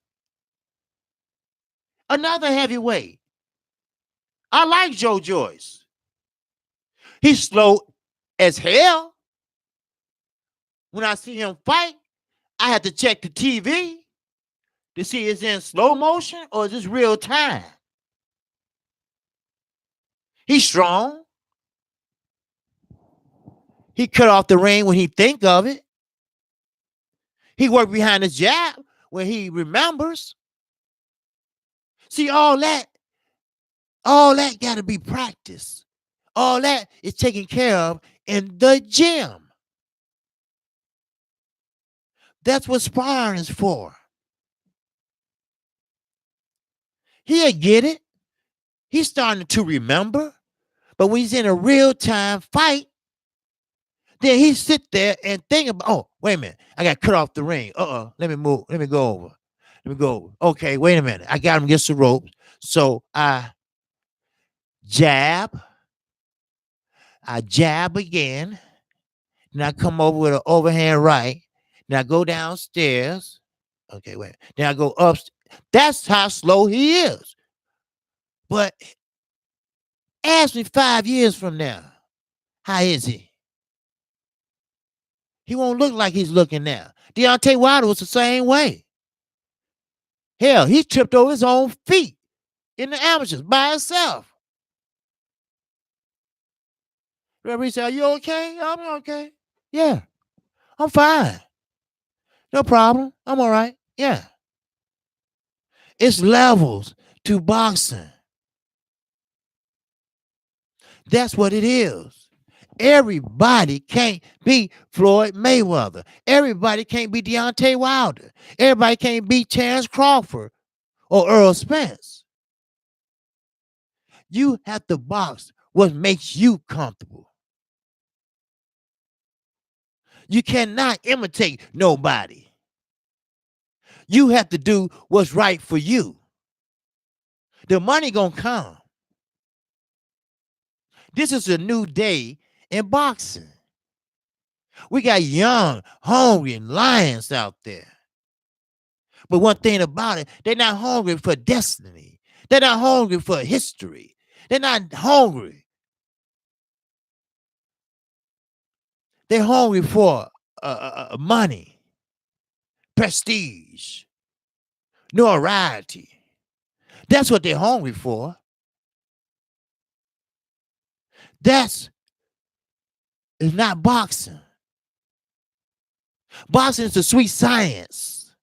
another heavyweight. I like Joe Joyce. He's slow as hell. When I see him fight, I have to check the TV to see is it in slow motion or is this real time. He's strong. He cut off the ring when he think of it. He worked behind his jab when he remembers. See, all that got to be practiced. All that is taken care of in the gym. That's what sparring is for. He'll get it. He's starting to remember. But when he's in a real-time fight, then he sit there and think about, oh, wait a minute. I got cut off the ring. Let me move. Let me go over. Okay, wait a minute. I got him against the ropes. So I jab. I jab again. Then I come over with an overhand right. Then I go downstairs. Okay, wait. Then I go up. That's how slow he is. But ask me 5 years from now, how is he? He won't look like he's looking now. Deontay Wilder was the same way. Hell, he tripped over his own feet in the amateurs by himself. The referee said, are you okay? I'm okay. Yeah, I'm fine. No problem. I'm all right. Yeah. It's levels to boxing. That's what it is. Everybody can't be Floyd Mayweather. Everybody can't be Deontay Wilder. Everybody can't be Terrence Crawford or Earl Spence. You have to box what makes you comfortable. You cannot imitate nobody. You have to do what's right for you. The money gonna come. This is a new day in boxing. We got young, hungry lions out there. But one thing about it, they're not hungry for destiny. They're not hungry for history. They're not hungry. They're hungry for money, prestige, notoriety. That's what they're hungry for. That's is not boxing. Boxing is a sweet science.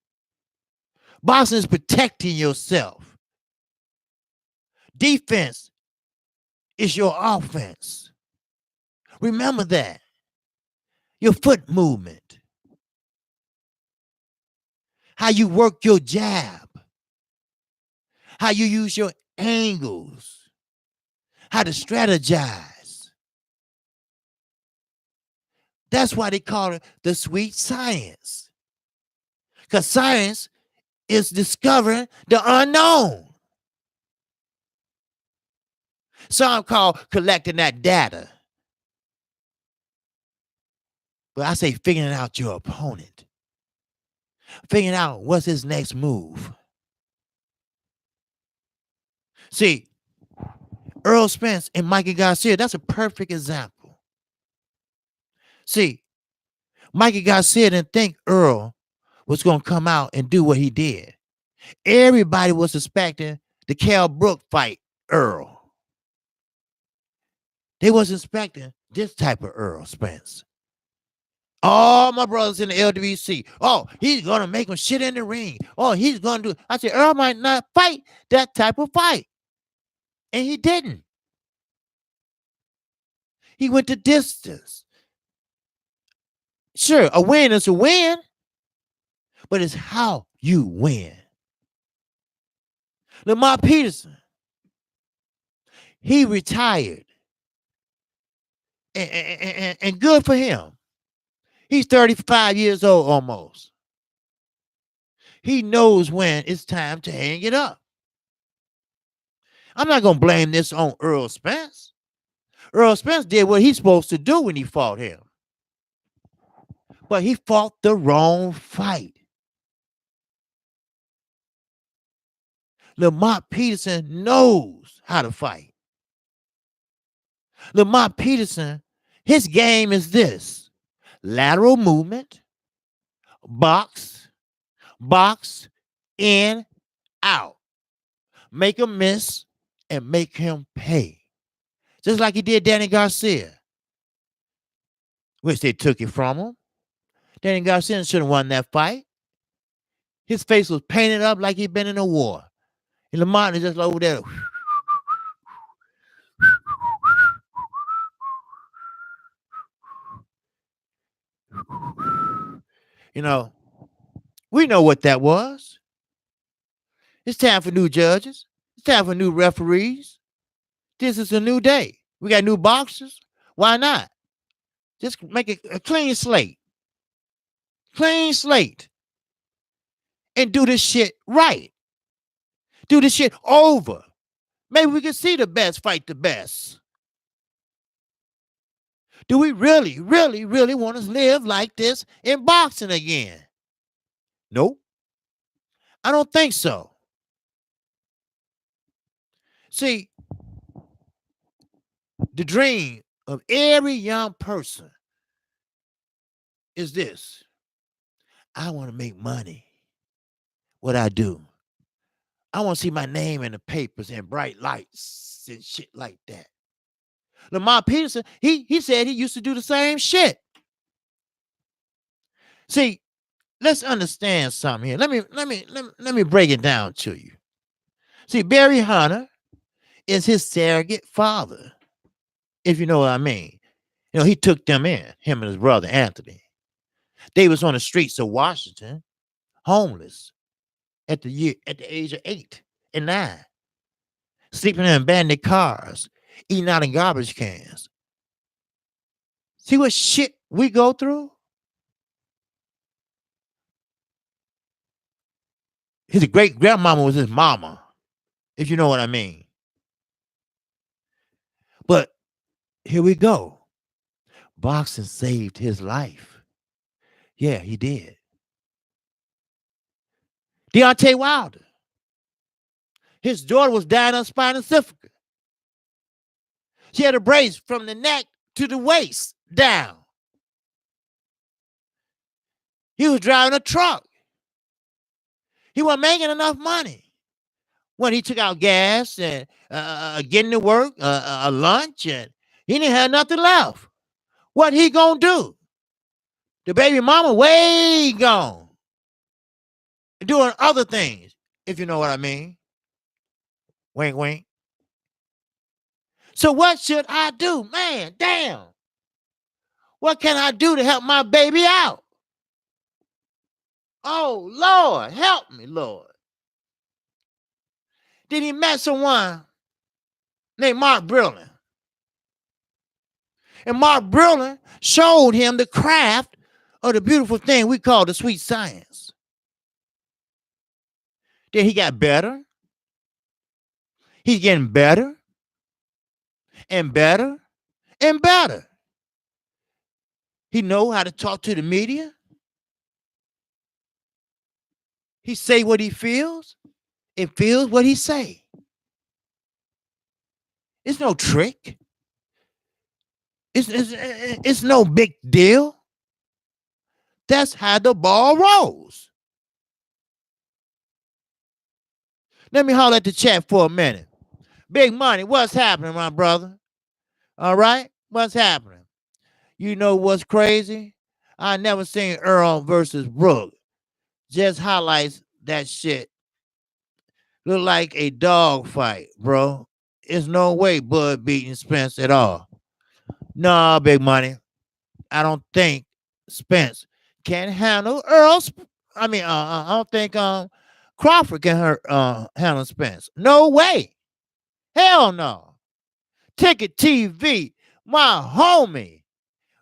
Boxing is protecting yourself. Defense is your offense. Remember that. Your foot movement. How you work your jab. How you use your angles. How to strategize. That's why they call it the sweet science. Because science is discovering the unknown. Some call collecting that data. But I say figuring out your opponent. Figuring out what's his next move. See, Earl Spence and Mikey Garcia, that's a perfect example. See, Mikey Garcia didn't think Earl was going to come out and do what he did. Everybody was suspecting the Cal Brook fight Earl. They wasn't expecting this type of Earl Spence. All my brothers in the LWC. Oh, he's going to make him shit in the ring. Oh, he's going to do. I said, Earl might not fight that type of fight. And he didn't. He went the distance. Sure, a win is a win, but it's how you win. Lamar Peterson, he retired. And good for him. He's 35 years old almost. He knows when it's time to hang it up. I'm not going to blame this on Earl Spence. Earl Spence did what he's supposed to do when he fought him. But he fought the wrong fight. Lamont Peterson knows how to fight. Lamont Peterson, his game is this: lateral movement, box, in, out. Make him miss and make him pay. Just like he did Danny Garcia, which they took it from him. Danny Garcia should have won that fight. His face was painted up like he'd been in a war. And Lamont is just over there. You know, we know what that was. It's time for new judges. It's time for new referees. This is a new day. We got new boxers. Why not? Just make it a clean slate. Clean slate. And do this shit right. Do this shit over. Maybe we can see the best fight the best. Do we really, really, really want to live like this in boxing again? Nope. I don't think so. See, the dream of every young person is this: I want to make money. What I do, I want to see my name in the papers and bright lights and shit like that. Lamar Peterson, he said he used to do the same shit. See, let's understand something here. Let me break it down to you. See, Barry Hunter is his surrogate father, if you know what I mean. You know, he took them in, him and his brother Anthony. They was on the streets of Washington, homeless at the age of 8 and 9, sleeping in abandoned cars, eating out in garbage cans. See what shit we go through? His great grandmama was his mama, if you know what I mean. But here we go. Boxing saved his life. Yeah, he did. Deontay Wilder. His daughter was dying of spinal bifida. She had a brace from the neck to the waist down. He was driving a truck. He wasn't making enough money. When he took out gas and getting to work, a lunch, and he didn't have nothing left. What he gonna do? The baby mama way gone, doing other things, if you know what I mean. Wink, wink. So what should I do? Man, damn. What can I do to help my baby out? Oh, Lord, help me, Lord. Then he met someone named Mark Brillin. And Mark Brillin showed him the craft of the beautiful thing we call the sweet science. Then he got better. He's getting better and better and better. He know how to talk to the media. He say what he feels and feels what he say. It's no trick. It's no big deal. That's how the ball rolls. Let me holler at the chat for a minute. Big Money, what's happening, my brother? All right? What's happening? You know what's crazy? I never seen Earl versus Brooke. Just highlights that shit. Look like a dog fight, bro. There's no way Bud beating Spence at all. No, Big Money. I don't think Spence can handle Earl. I don't think Crawford can handle Spence. No way. Hell no. Ticket TV, my homie.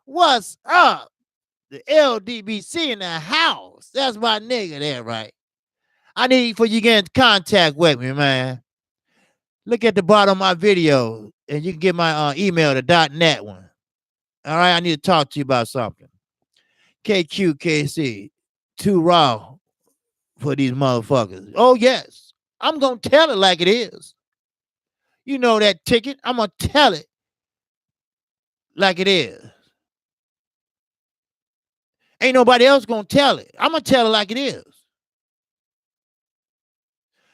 What's up? The LDBC in the house. That's my nigga there, right? I need for you to get in contact with me, man. Look at the bottom of my video, and you can get my email, the .net one. All right, I need to talk to you about something. KQKC, too raw for these motherfuckers. Oh, yes. I'm going to tell it like it is. You know that ticket. I'm going to tell it like it is. Ain't nobody else going to tell it. I'm going to tell it like it is.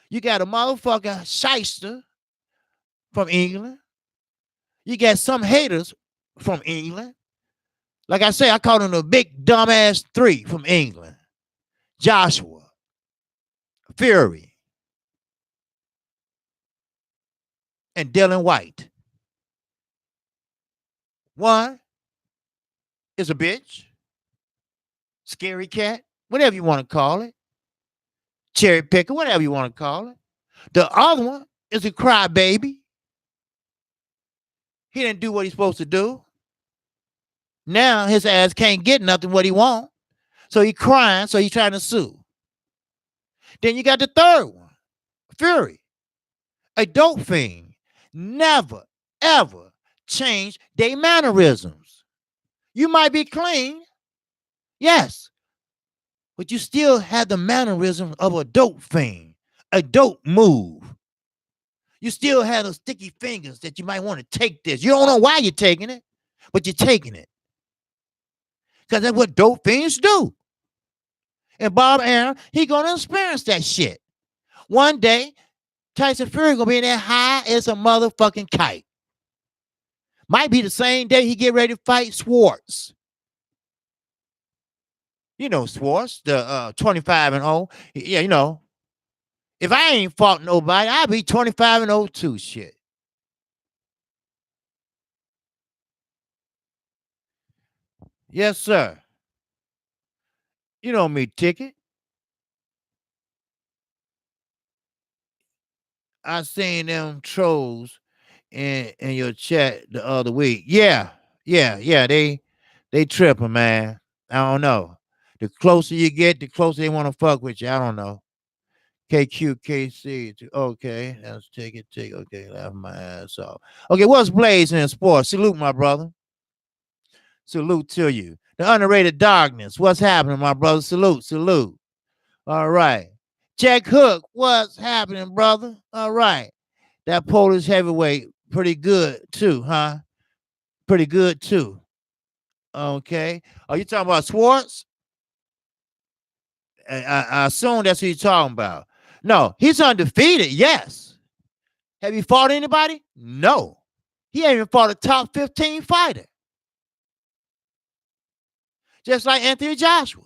You got a motherfucker shyster from England. You got some haters from England. Like I say, I call them the big dumbass 3 from England. Joshua, Fury, and Dylan White. One is a bitch, scary cat, whatever you want to call it, cherry picker, whatever you want to call it. The other one is a crybaby. He didn't do what he's supposed to do. Now his ass can't get nothing what he want. So he crying, so he's trying to sue. Then you got the third one, Fury, a dope fiend. Never, ever change their mannerisms. You might be clean, yes, but you still have the mannerism of a dope fiend, a dope move. You still have those sticky fingers that you might want to take this. You don't know why you're taking it, but you're taking it. Because that's what dope fiends do. And Bob Arum, he gonna experience that shit. One day, Tyson Fury gonna be in there high as a motherfucking kite. Might be the same day he get ready to fight Schwartz. You know Schwartz, the 25-0. Yeah, you know. If I ain't fought nobody, I'd be 25-02. Shit. Yes, sir. You know me, Ticket. I seen them trolls in your chat the other week. Yeah, yeah. They tripping, man. I don't know. The closer you get, the closer they want to fuck with you. I don't know. KQKC. Okay, let's take it. Okay, laugh my ass off. Okay, what's blazing in sports? Salute, my brother. Salute to you. The underrated darkness. What's happening, my brother? Salute. All right. Jack Hook. What's happening, brother? All right. That Polish heavyweight, pretty good too, huh? Pretty good too. Okay. Are you talking about Swartz? I assume that's who you're talking about. No, he's undefeated. Yes. Have you fought anybody? No. He ain't even fought a top 15 fighter. Just like Anthony Joshua.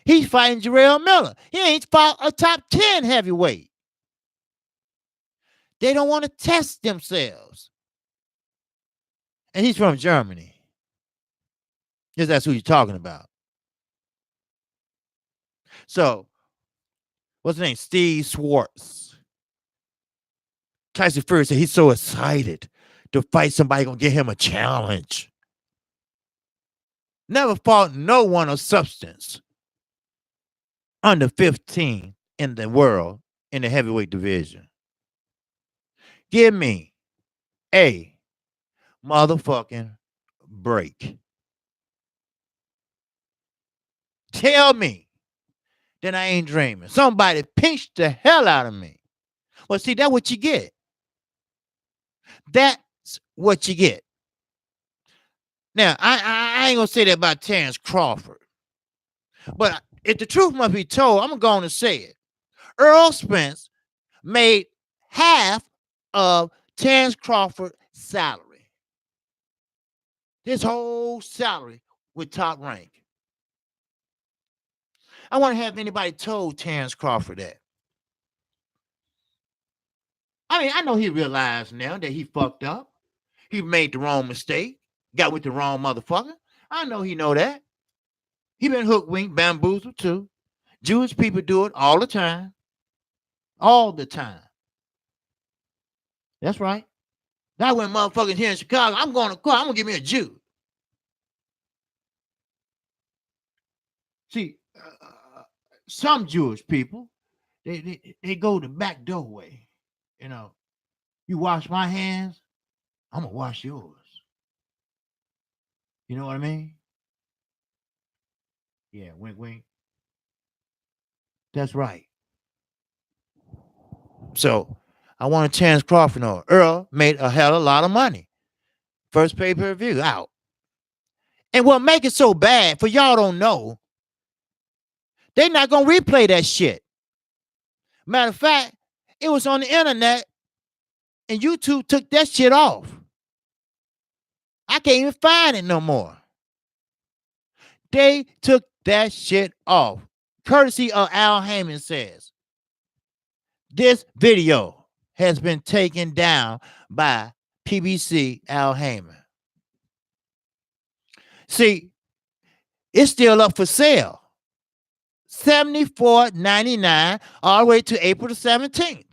He's fighting Jarrell Miller. He ain't fought a top 10 heavyweight. They don't want to test themselves. And he's from Germany. Because that's who you're talking about. So, what's his name? Steve Swartz. Tyson Fury said he's so excited to fight somebody gonna give him a challenge. Never fought no one of substance under 15 in the world in the heavyweight division. Give me a motherfucking break. Tell me that I ain't dreaming. Somebody pinched the hell out of me. Well, see, that's what you get. That's what you get. Now, I ain't gonna say that about Terrence Crawford. But if the truth must be told, I'm going to say it. Earl Spence made half of Terrence Crawford's salary. His whole salary with Top Rank. I want to have anybody told Terrence Crawford that. I mean, I know he realized now that he fucked up. He made the wrong mistake. Got with the wrong motherfucker. I know he know that. He been hook, wink, bamboozled too. Jewish people do it all the time. All the time. That's right. That when motherfuckers here in Chicago, I'm going to court. I'm going to give me a Jew. See, some Jewish people, they go the back doorway. You know, you wash my hands, I'm going to wash yours. You know what I mean? Yeah, wink, wink. That's right. So I want to Terrence Crawford on. Earl made a hell of a lot of money. First pay-per-view out. And what make it so bad, for y'all don't know, they not going to replay that shit. Matter of fact, it was on the internet and YouTube took that shit off. I can't even find it no more. They took that shit off. Courtesy of Al Heyman says, this video has been taken down by PBC Al Heyman. See, it's still up for sale. $74.99 all the way to April the 17th.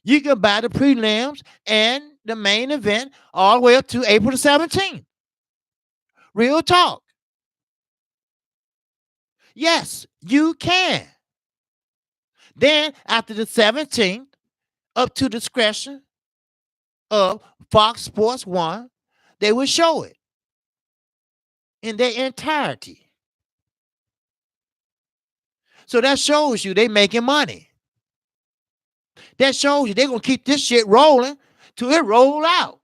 You can buy the prelims and the main event all the way up to April the 17th. Real talk. Yes, you can. Then after the 17th, up to discretion of Fox Sports 1, they will show it in their entirety. So that shows you they making money. That shows you they're going to keep this shit rolling till it roll out.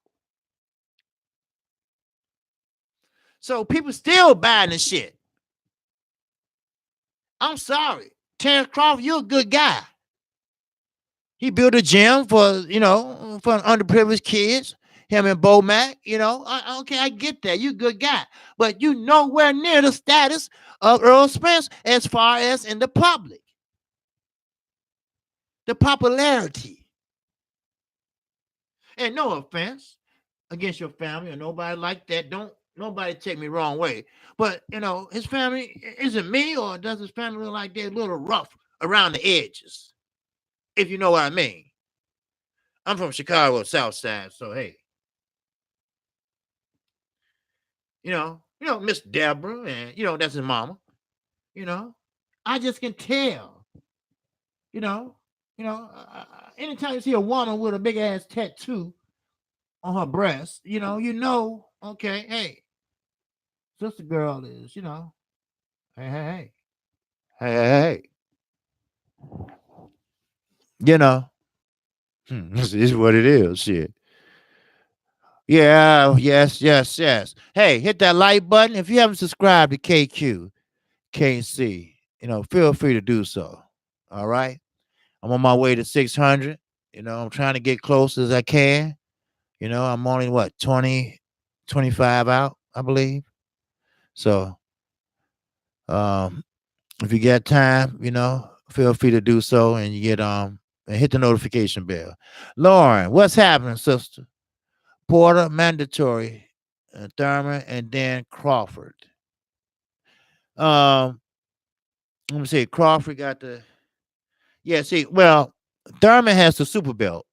So people still buying the shit. I'm sorry. Terrence Crawford, you're a good guy. He built a gym for, for underprivileged kids. Him and Bo Mack, okay, I get that. You're a good guy. But you nowhere near the status of Earl Spence as far as in the public. the popularity. And no offense against your family or nobody like that. Don't nobody take me wrong way. But his family, is it me or does his family look like they're a little rough around the edges? If you know what I mean. I'm from Chicago, South Side, so hey, Miss Deborah, and that's his mama. You know, I just can tell. You know, anytime you see a woman with a big ass tattoo on her breast, okay, hey, sister girl is, hey, hey, hey, hey, hey, you know, this is what it is. Shit. Yeah, yes, yes, yes. Hey, hit that like button. If you haven't subscribed to KQ, KC, feel free to do so. All right. I'm on my way to 600. I'm trying to get close as I can. I'm only what, 20, 25 out, I believe. So, um, if you get time, feel free to do so and you get and hit the notification bell. Lauren, what's happening, sister? Porter, mandatory, Thurman, and then Crawford. Um, Let me see. Crawford got the see. Well, Thurman has the super belt.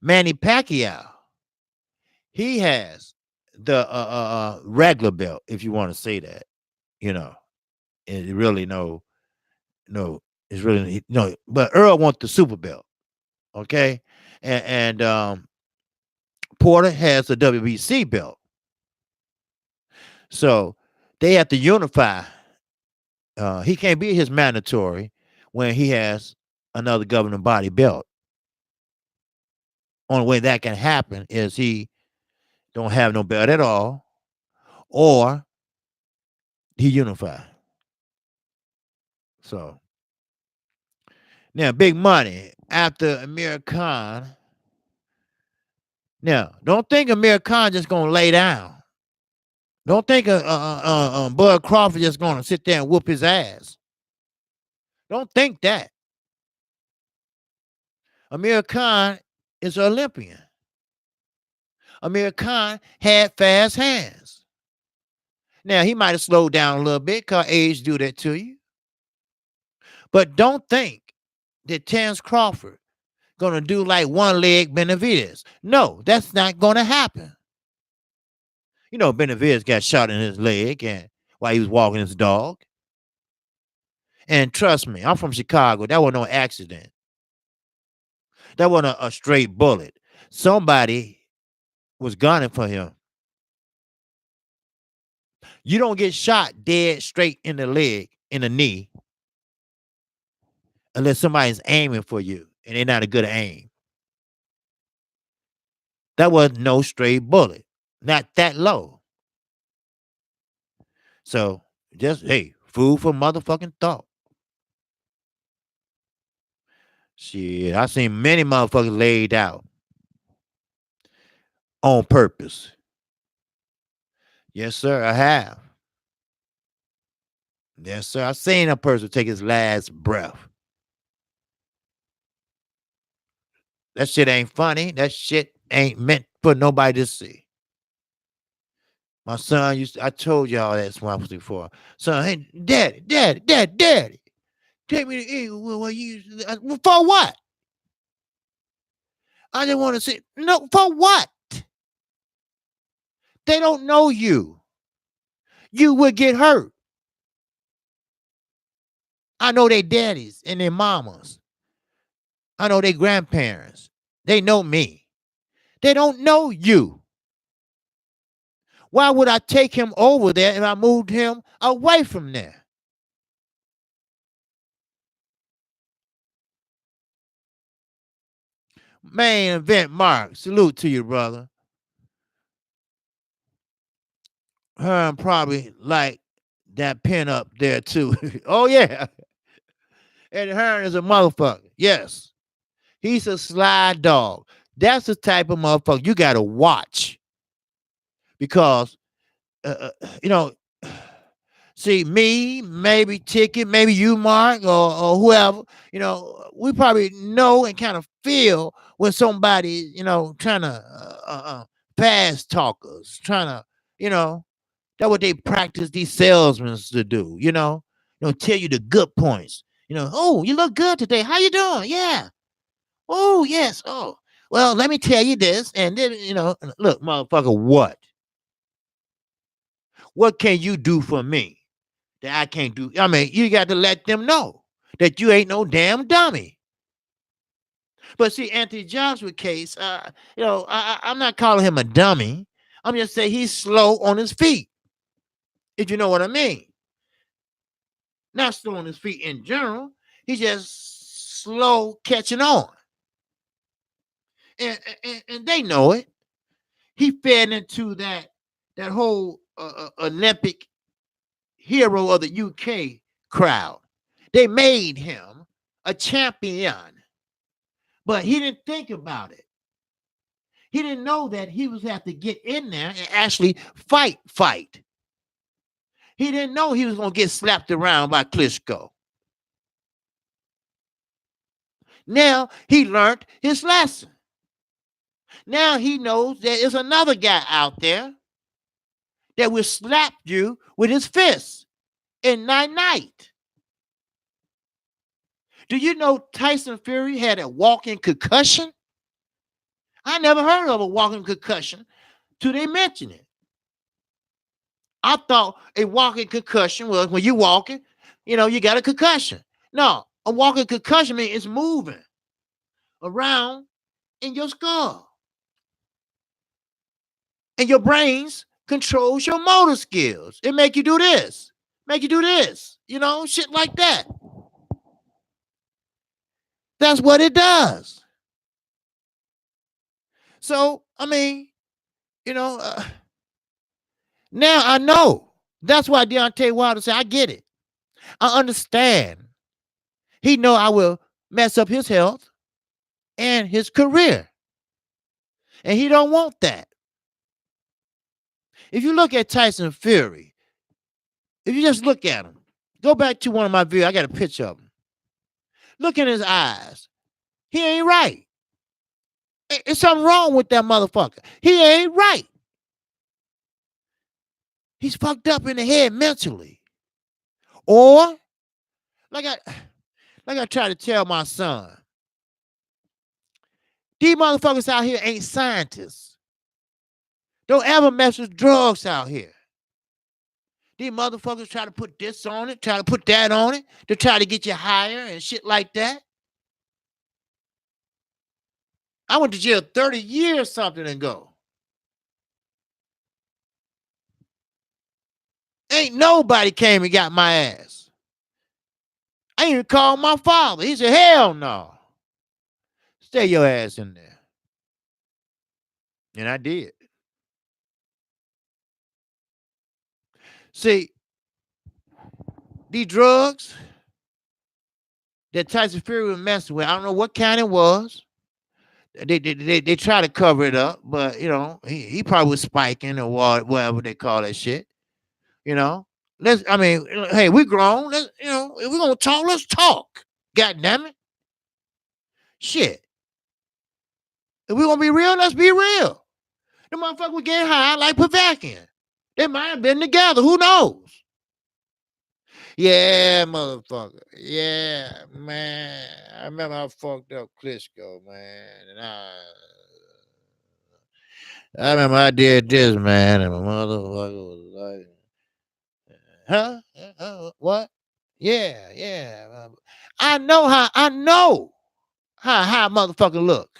Manny Pacquiao, he has the regular belt, if you want to say that. You know, it really no, it's really no. But Earl wants the super belt. Okay, and Porter has the WBC belt. So they have to unify. He can't be his mandatory when he has another governing body belt. Only way that can happen is he don't have no belt at all, or he unify. So now, big money after Amir Khan. Now, don't think Amir Khan just gonna lay down. Don't think Bud Crawford just gonna sit there and whoop his ass. Don't think that. Amir Khan is an Olympian. Amir Khan had fast hands. Now, he might have slowed down a little bit because age do that to you. But don't think that Terence Crawford going to do like one leg Benavidez. No, that's not going to happen. Benavidez got shot in his leg and while he was walking his dog. And trust me, I'm from Chicago. That wasn't no accident. That wasn't a straight bullet. Somebody was gunning for him. You don't get shot dead straight in the leg, in the knee, unless somebody's aiming for you and they're not a good aim. That was no straight bullet, not that low. So just, hey, food for motherfucking thought. Shit, I seen many motherfuckers laid out on purpose. Yes, sir, I have. Yes, sir, I seen a person take his last breath. That shit ain't funny. That shit ain't meant for nobody to see. My son I told y'all that once before. Son, hey, daddy, take me to eat. For what? I didn't want to see. No, for what? They don't know you. You would get hurt. I know their daddies and their mamas. I know their grandparents. They know me. They don't know you. Why would I take him over there if I moved him away from there? Main event, Mark. Salute to you, brother. Hearn probably like that pin up there too. Oh yeah. And Hearn is a motherfucker. Yes. He's a sly dog. That's the type of motherfucker you gotta watch. Because See, me, maybe Ticket, maybe you, Mark, or whoever, we probably know and kind of feel when somebody, trying to fast talkers, trying to, you know, that's what they practice these salesmen to do, tell you the good points. Oh, you look good today. How you doing? Yeah. Oh, yes. Oh, well, let me tell you this. And then, look, motherfucker, what? What can you do for me that I can't do? I mean, you got to let them know that you ain't no damn dummy. But see, Anthony Joshua case, I'm not calling him a dummy. I'm just saying he's slow on his feet, if you know what I mean. Not slow on his feet in general. He's just slow catching on. And they know it. He fed into that whole Olympic hero of the UK crowd. They made him a champion, but he didn't think about it. He didn't know that he was have to get in there and actually fight. He didn't know he was going to get slapped around by Klitschko. Now he learned his lesson. Now he knows there is another guy out there that will slap you with his fists in night. Do you know Tyson Fury had a walking concussion? I never heard of a walking concussion till they mention it. I thought a walking concussion was when you walking, you got a concussion. No, a walking concussion means it's moving around in your skull. And your brains controls your motor skills. It make you do this, shit like that. That's what it does. So, I mean, now I know. That's why Deontay Wilder said, I get it. I understand. He know I will mess up his health and his career. And he don't want that. If you look at Tyson Fury, if you just look at him, go back to one of my videos. I got a picture of him. Look in his eyes. He ain't right. It's something wrong with that motherfucker. He ain't right. He's fucked up in the head mentally. Or, like I try to tell my son, these motherfuckers out here ain't scientists. Don't ever mess with drugs out here. These motherfuckers try to put this on it, try to put that on it, to try to get you higher and shit like that. I went to jail 30 years something ago. Ain't nobody came and got my ass. I even called my father. He said, hell no. Stay your ass in there. And I did. See, these drugs that Tyson Fury was messing with, I don't know what kind it was. They try to cover it up, but he probably was spiking or whatever they call that shit. Hey, we grown. Let's, if we're gonna talk, let's talk. God damn it. Shit. If we're gonna be real, let's be real. The motherfucker was getting high like Pavakian. They might have been together. Who knows? Yeah, motherfucker. Yeah, man. I remember I fucked up Klitschko, man. And I remember I did this, man, and my motherfucker was like, huh? What? Yeah. I know how a motherfucker look.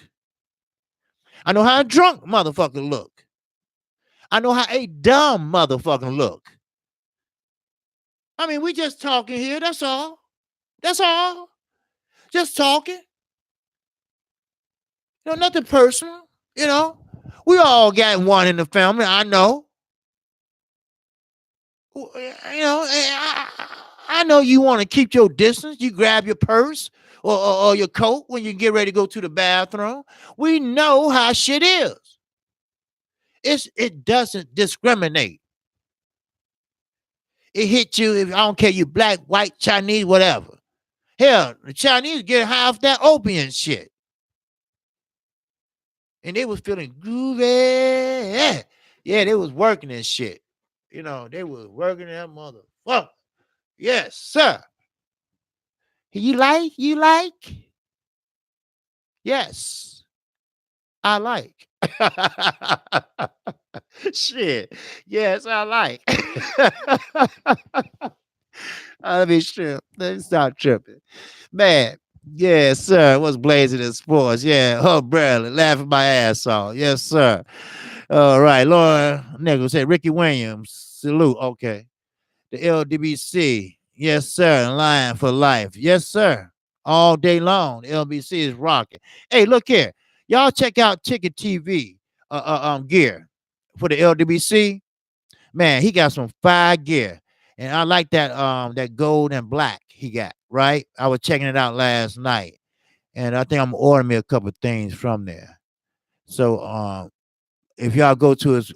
I know how a drunk motherfucker look. I know how a dumb motherfucker look. I mean, we just talking here. That's all. Just talking. Nothing personal. We all got one in the family. I know. I know you want to keep your distance. You grab your purse or your coat when you get ready to go to the bathroom. We know how shit is. It doesn't discriminate. It hit you if I don't care you black, white, Chinese, whatever. Hell, the Chinese get high off that opium shit. And they was feeling groovy. Yeah, they was working this shit. They was working that motherfucker. Yes, sir. You like? You like? Yes, I like. Shit. Yes, I like. Let me trip. Let me stop tripping. Man, yes, sir. What's blazing in sports? Yeah, oh, brother, laughing my ass off. Yes, sir. All right, Laura Nichols said Ricky Williams. Salute. Okay. The LDBC. Yes, sir. Lion for life. Yes, sir. All day long. The LBC is rocking. Hey, look here. Y'all check out Ticket TV gear for the LDBC. Man, he got some fire gear. And I like that gold and black he got, right? I was checking it out last night. And I think I'm ordering me a couple of things from there. So if y'all go to his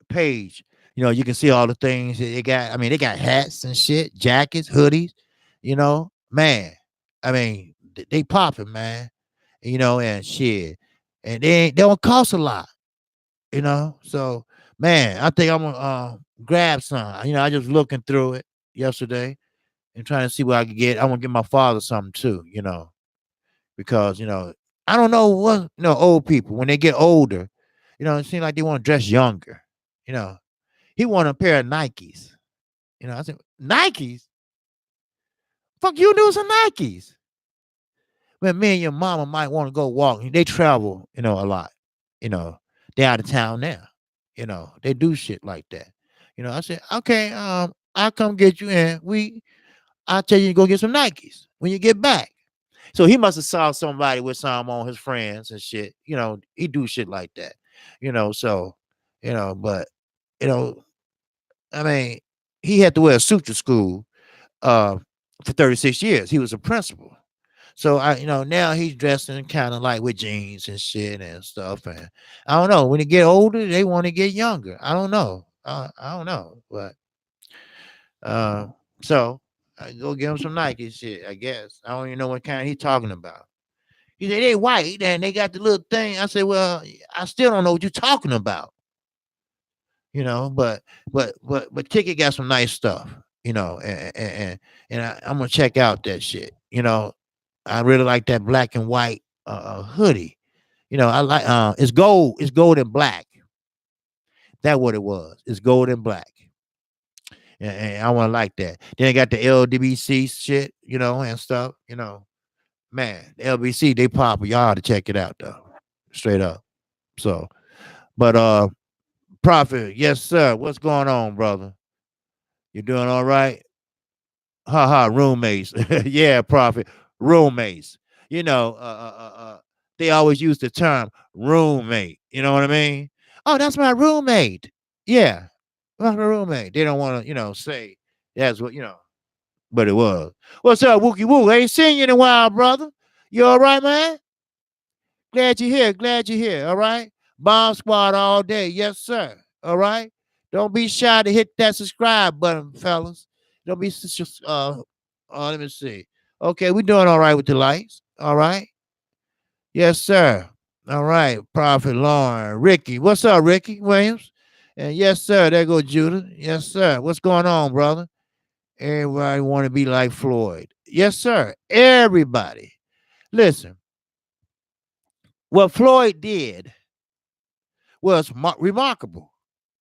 page, you can see all the things that they got. I mean, they got hats and shit, jackets, hoodies, man. I mean, they popping, man. And shit. And they don't cost a lot, So, man, I think I'm gonna grab some. I just looking through it yesterday and trying to see what I can get. I want to get my father something too, because I don't know what old people when they get older, it seems like they want to dress younger. You know, he wanted a pair of Nikes. I said Nikes. Fuck you, do some Nikes. When me and your mama might want to go walk, they travel, a lot. You know, they out of town now. They do shit like that. I said, okay, I'll come get you in. I'll tell you to go get some Nikes when you get back. So he must have saw somebody with some on his friends and shit. He do shit like that. So, but you know, I mean, he had to wear a suit to school uh for 36 years. He was a principal. So now he's dressing kind of like with jeans and shit and stuff. And I don't know. When they get older, they want to get younger. I don't know. I don't know. But uh so I go get him some Nike shit, I guess. I don't even know what kind he's talking about. He said they white and they got the little thing. I said, well, I still don't know what you're talking about. But Ticket got some nice stuff, I'm gonna check out that shit. I really like that black and white hoodie. I like it's gold and black. That's what it was. It's gold and black. And I want to like that. Then they got the LDBC shit, and stuff. Man, the LBC they pop. Y'all ought to check it out though, straight up. So, but Prophet, yes sir. What's going on, brother? You doing all right? Ha ha, roommates. Yeah, Prophet, roommates. You know, uh, uh, uh, uh, they always use the term roommate. You know what I mean? Oh, that's my roommate. Yeah, that's my roommate. They don't want to, say that's what but it was. What's up, Wookie Woo? Ain't seen you in a while, brother. You all right, man? Glad you're here. Glad you're here. All right. Bomb squad all day. Yes, sir. All right. Don't be shy to hit that subscribe button, fellas. Don't be let me see. Okay, we're doing all right with the lights. All right. Yes, sir. All right. Prophet Lauren. Ricky. What's up, Ricky Williams? And yes, sir. There go Judah. Yes, sir. What's going on, brother? Everybody want to be like Floyd. Yes, sir. Everybody. Listen, what Floyd did was remarkable.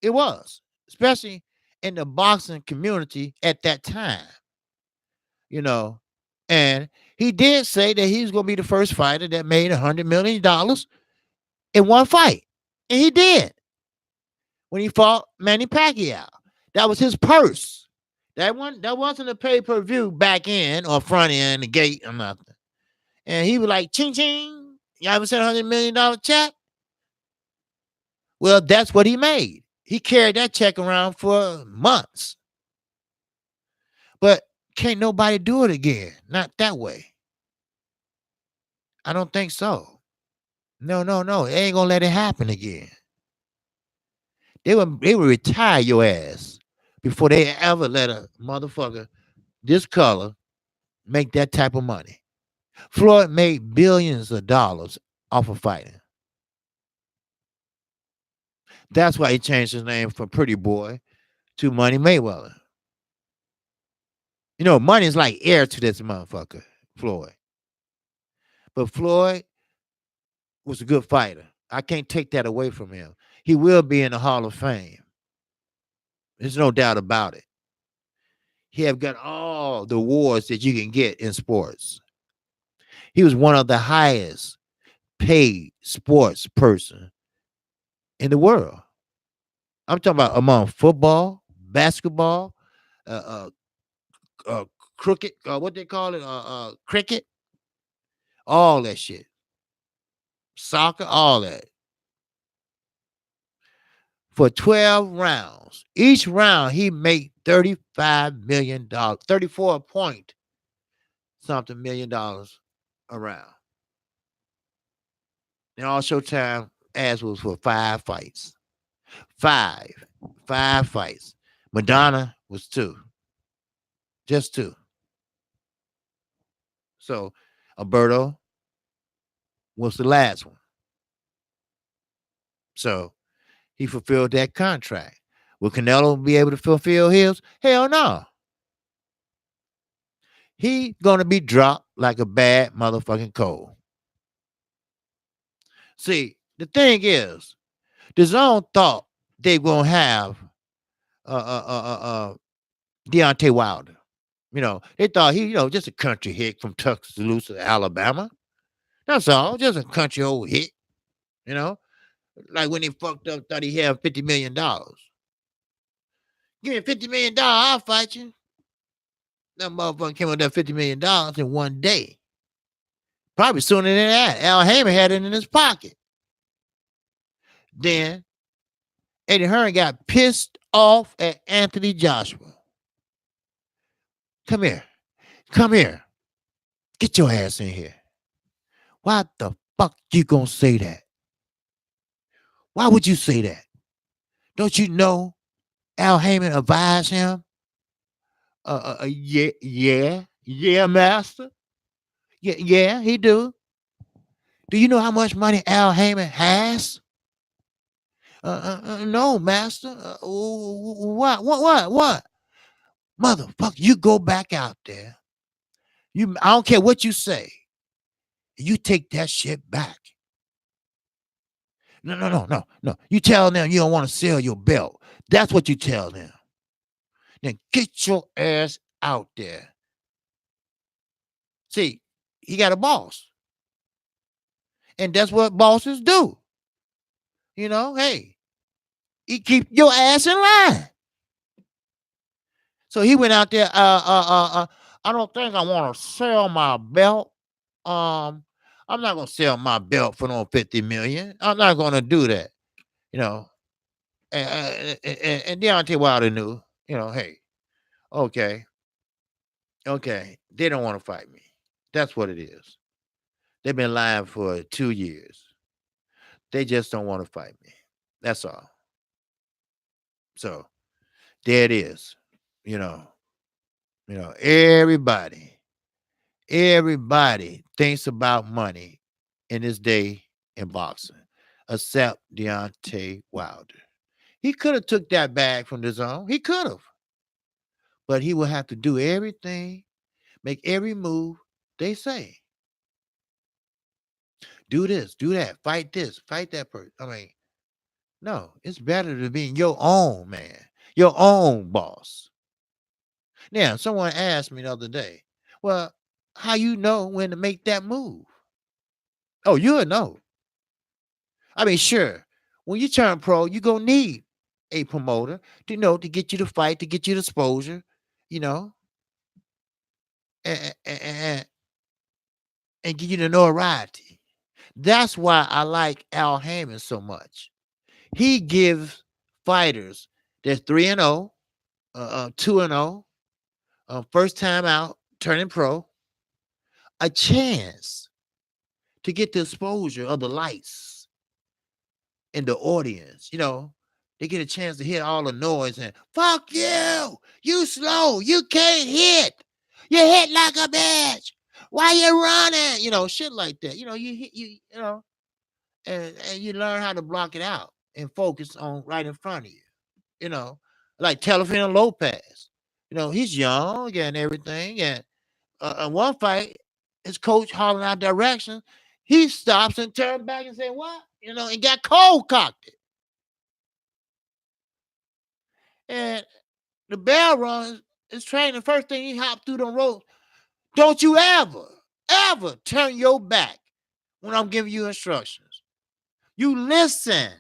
It was, especially in the boxing community at that time, you know. And he did say that he was going to be the first fighter that made $100 million in one fight. And he did when he fought Manny Pacquiao. That was his purse. That wasn't a pay-per-view back end or front end, the gate or nothing. And he was like, ching ching. You ever sent $100 million check? Well, that's what he made. He carried that check around for months. But can't nobody do it again. Not that way. I don't think so. No, no, no. They ain't gonna let it happen again. They would retire your ass before they ever let a motherfucker this color make that type of money. Floyd made billions of dollars off of fighting. That's why he changed his name from Pretty Boy to Money Mayweather. You know, money is like air to this motherfucker, Floyd. But Floyd was a good fighter. I can't take that away from him. He will be in the Hall of Fame. There's no doubt about it. He have got all the awards that you can get in sports. He was one of the highest paid sports person in the world. I'm talking about among football, basketball, uh, uh, cricket, what they call it, cricket, all that shit, soccer, all that. For 12 rounds, each round he made $35 million, 34 point something $1 million a round. And all Showtime ads was for five, five fights. Madonna was two, just two. So Alberto was the last one. So he fulfilled that contract. Will Canelo be able to fulfill his? Hell no. He gonna be dropped like a bad motherfucking coal. See, the thing is, the zone thought they gonna have uh uh uh uh, uh Deontay Wilder. You know, they thought he, just a country hick from Tuscaloosa, Alabama. That's all, just a country old hit. You know, like when he fucked up, thought he had $50 million. Give me $50 million, I'll fight you. That motherfucker came with that $50 million in one day. Probably sooner than that. Al Heyman had it in his pocket. Then Eddie Hearn got pissed off at Anthony Joshua. Come here. Come here. Get your ass in here. Why the fuck you gonna say that? Why would you say that? Don't you know Al Heyman advised him? Yeah, master. Yeah, he do. Do you know how much money Al Heyman has? No, master. What? Motherfucker, you go back out there. I don't care what you say. You take that shit back. No. You tell them you don't want to sell your belt. That's what you tell them. Then get your ass out there. See, he got a boss. And that's what bosses do. Hey, you keep your ass in line. So he went out there. I don't think I want to sell my belt. I'm not gonna sell my belt for no 50 million. I'm not gonna do that. You know, and Deontay Wilder knew. Hey, okay, they don't want to fight me. That's what it is. They've been lying for 2 years. They just don't want to fight me. That's all. So there it is. You know, everybody thinks about money in this day in boxing, except Deontay Wilder. He could have took that bag from the zone. He could have. But he will have to do everything, make every move they say. Do this, do that, fight this, fight that person. I mean, no, it's better to be your own man, your own boss. Now, someone asked me the other day, well, how you know when to make that move? Oh, you'll know. I mean, sure, when you turn pro, you're going to need a promoter to get you to fight, to get you the exposure, you know, and, and, and give you the notoriety. That's why I like Al Heyman so much. He gives fighters that's 3-0, 2-0, first time out, turning pro, a chance to get the exposure of the lights and the audience, They get a chance to hit all the noise and fuck you. You slow. You can't hit. You hit like a bitch. Why you running? Shit like that. You hit and you learn how to block it out and focus on right in front of you. You know, like Telefino Lopez. He's young and everything. And one fight, his coach hollering out directions. He stops and turns back and say, "What?" And got cold cocked it. And the bell runs. His training. First thing he hopped through the ropes. Don't you ever turn your back when I'm giving you instructions. You listen.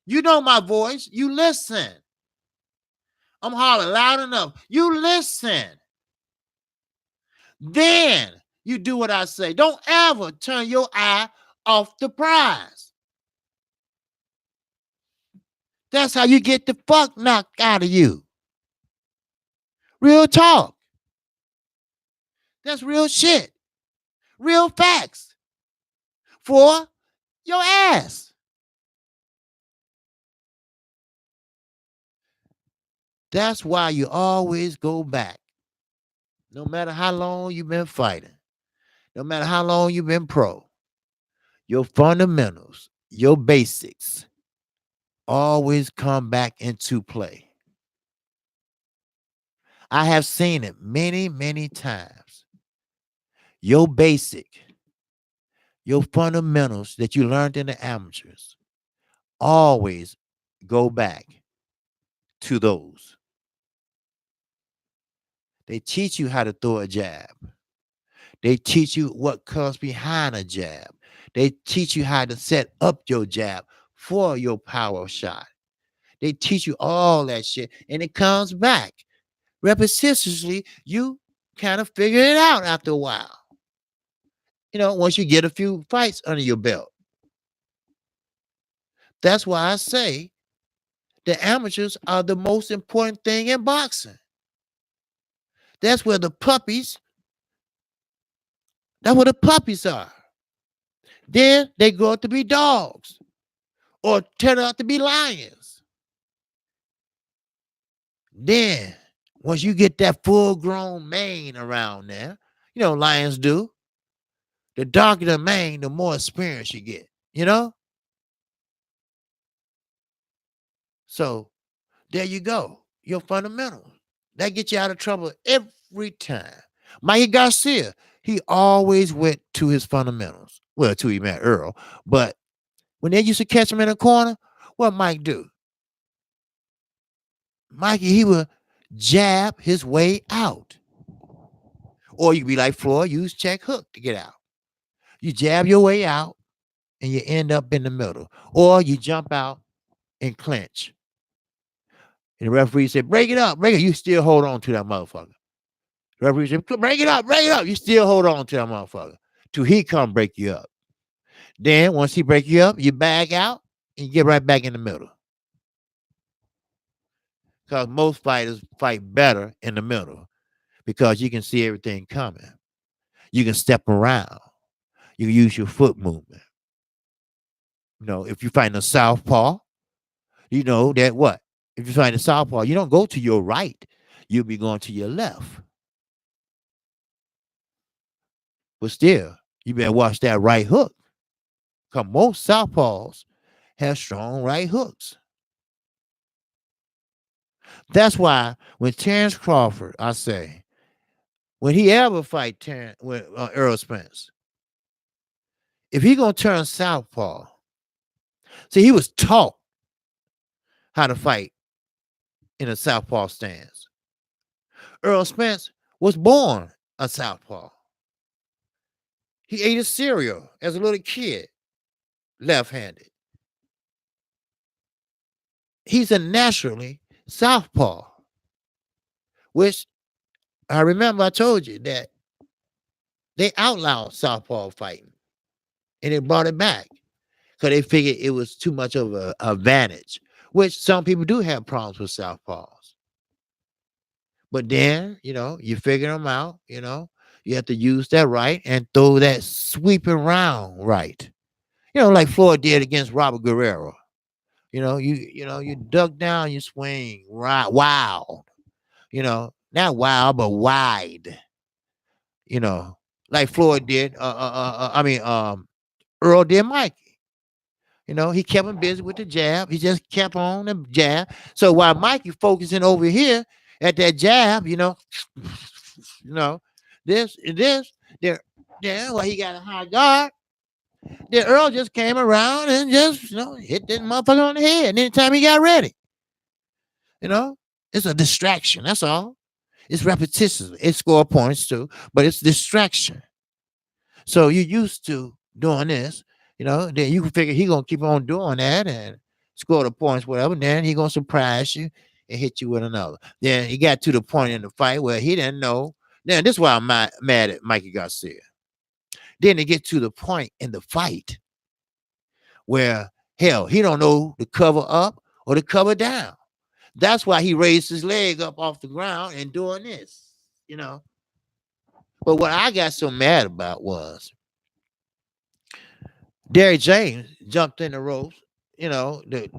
You know my voice. You listen. I'm hollering loud enough. You listen. Then you do what I say. Don't ever turn your eye off the prize. That's how you get the fuck knocked out of you. Real talk. That's real shit. Real facts. For your ass. That's why you always go back. No matter how long you've been fighting. No matter how long you've been pro. Your fundamentals, your basics always come back into play. I have seen it many, many times. Your basic, your fundamentals that you learned in the amateurs always go back to those. They teach you how to throw a jab. They teach you what comes behind a jab. They teach you how to set up your jab for your power shot. They teach you all that shit, and it comes back. Repetitiously, you kind of figure it out after a while. Once you get a few fights under your belt. That's why I say the amateurs are the most important thing in boxing. That's where the puppies are. Then they grow up to be dogs or turn out to be lions. Then, once you get that full-grown mane around there, lions do. The darker the mane, the more experience you get, So, there you go. Your fundamentals. That gets you out of trouble every time. Mikey Garcia, he always went to his fundamentals. Well, till he met Earl. But when they used to catch him in a corner, what Mike do? Mikey, he would jab his way out. Or you could be like Floyd, use check hook to get out. You jab your way out and you end up in the middle. Or you jump out and clinch. And the referee said, break it up, break it. You still hold on to that motherfucker. The referee said, break it up, break it up. You still hold on to that motherfucker till he come break you up. Then once he break you up, you back out and you get right back in the middle. Because most fighters fight better in the middle because you can see everything coming. You can step around. You can use your foot movement. If you're fighting a southpaw, you know that what? If you're fighting a southpaw, you don't go to your right. You'll be going to your left. But still, you better watch that right hook. Because most southpaws have strong right hooks. That's why when Terrence Crawford, I say, when he ever fight Earl Spence, if he gonna turn southpaw, see, he was taught how to fight in a southpaw stance. Earl Spence was born a southpaw. He ate his cereal as a little kid, left-handed. He's a naturally southpaw, which I remember I told you that they outlawed southpaw fighting and they brought it back because they figured it was too much of an advantage, which some people do have problems with southpaws. But then, you figure them out, you have to use that right and throw that sweeping round right. Like Floyd did against Robert Guerrero. You duck down, you swing right wild. Not wild but wide. You know, like Floyd did. I mean, Earl did Mikey. He kept him busy with the jab. He just kept on the jab. So while Mikey focusing over here at that jab, you know, this, there, while he got a high guard, then Earl just came around and just, hit that motherfucker on the head. And anytime he got ready, you know, it's a distraction. That's all. It's repetition. It score points too, but it's distraction. So you're used to doing this, then you can figure he gonna keep on doing that and score the points, whatever. Then he gonna surprise you and hit you with another. Then he got to the point in the fight where he didn't know. Then this is why I'm mad at Mikey Garcia. Then they get to the point in the fight where hell, he don't know the cover up or the cover down. That's why he raised his leg up off the ground and doing this. But what I got so mad about was Derrick James jumped in the ropes, timeout,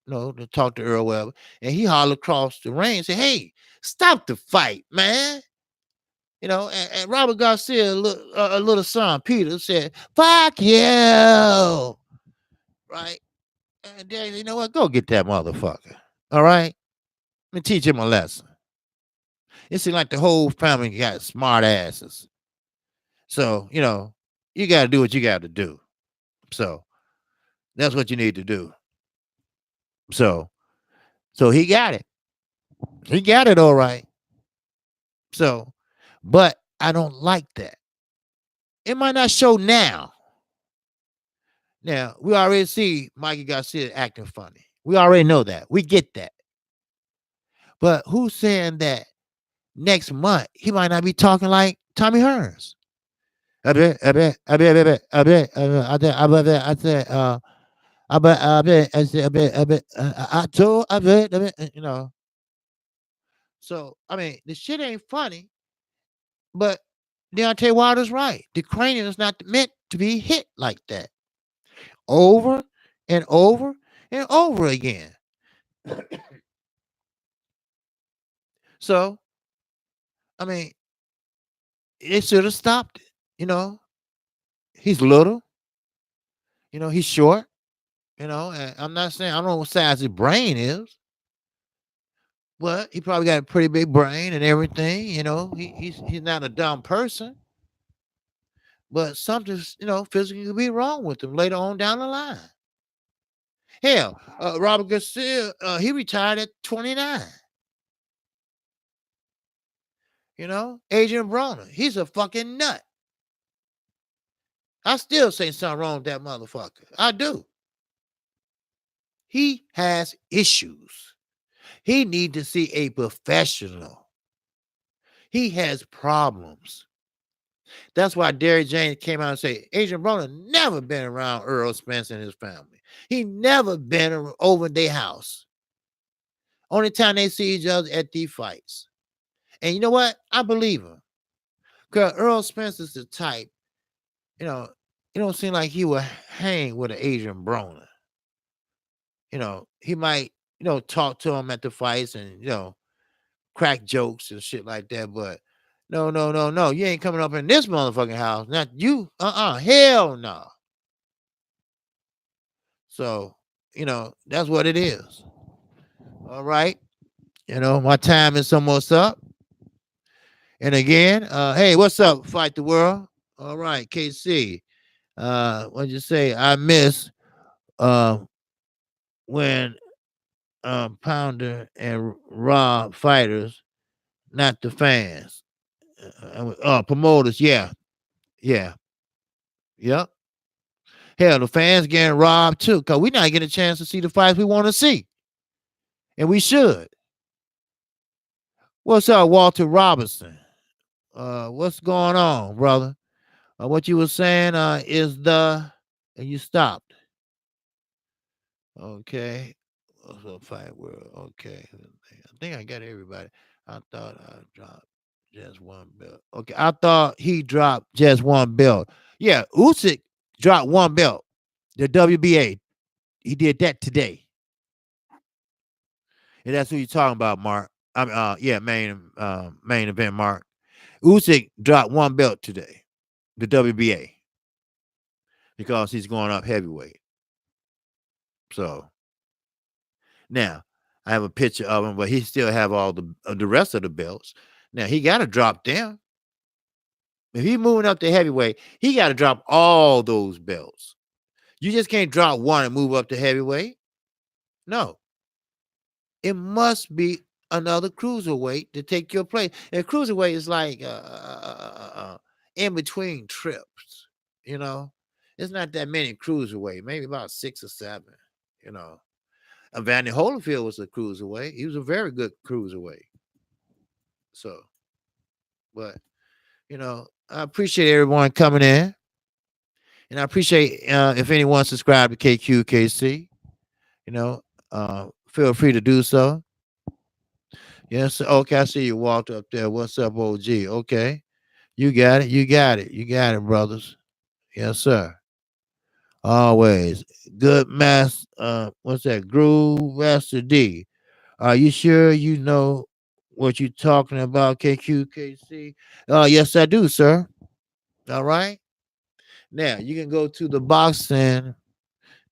to talk to Earl Weber, and he hollered across the ring and said, "Hey, stop the fight, man." And Robert Garcia, a little son, Peter, said, "Fuck you." Right? And then, you know what? Go get that motherfucker. All right? Let me teach him a lesson. It seems like the whole family got smart asses. So, you got to do what you got to do. So, that's what you need to do. So he got it. He got it all right. So, but I don't like that. It might not show now. Now, we already see Mikey Garcia acting funny. We already know that. We get that. But who's saying that next month he might not be talking like Tommy Hearns? I bet. So, I mean, the shit ain't funny, but Deontay Wilder's right. The cranium is not meant to be hit like that. Over and over and over again. So, I mean, it should have stopped it. He's little. He's short. And I'm not saying I don't know what size his brain is, but he probably got a pretty big brain and everything. He's not a dumb person, but something physically could be wrong with him later on down the line. Hell, Robert Garcia, he retired at 29. Adrian Broner, he's a fucking nut. I still say something wrong with that motherfucker. I do. He has issues. He need to see a professional. He has problems. That's why Derrick James came out and said, Adrian Broner never been around Earl Spence and his family. He never been over their house. Only time they see each other at these fights. And you know what? I believe him. Because Earl Spence is the type, it don't seem like he would hang with an Adrian Broner. He might, talk to him at the fights and, crack jokes and shit like that. But no. You ain't coming up in this motherfucking house. Not you. Hell no. So, that's what it is. All right. My time is almost up. And again, hey, what's up? Fight the World. All right, KC. What'd you say? I miss when Pounder and Rob fighters, not the fans. Promoters, yeah. Yep. Hell, the fans getting robbed too, because we not getting a chance to see the fights we want to see. And we should. What's up, Walter Robinson? What's going on, brother? What you were saying is and you stopped. Okay. What's up, Fight World? Okay. I think I got everybody. I thought I dropped just one belt. Okay. I thought he dropped just one belt. Yeah, Usyk dropped one belt. The WBA. He did that today. And that's who you're talking about, Mark. Yeah, main event, Mark. Usyk dropped one belt today, the WBA, because he's going up heavyweight. So now I have a picture of him, but he still have all the rest of the belts. Now he got to drop them. If he's moving up to heavyweight, he got to drop all those belts. You just can't drop one and move up to heavyweight. No, it must be another cruiserweight to take your place. And cruiserweight is like in between trips. You know, it's not that many cruiserweight, maybe about 6 or 7. You know, Evander Holyfield was a cruiserweight. He was a very good cruiserweight. So, but I appreciate everyone coming in, and I appreciate if anyone subscribed to KQKC. Feel free to do so. Yes. Okay, I see you, Walter, up there. What's up, OG? Okay. You got it. You got it. You got it, brothers. Yes, sir. Always. Good mass. What's that? Groove Master D. Are you sure you know what you're talking about, KQKC? Yes, I do, sir. All right. Now you can go to the boxing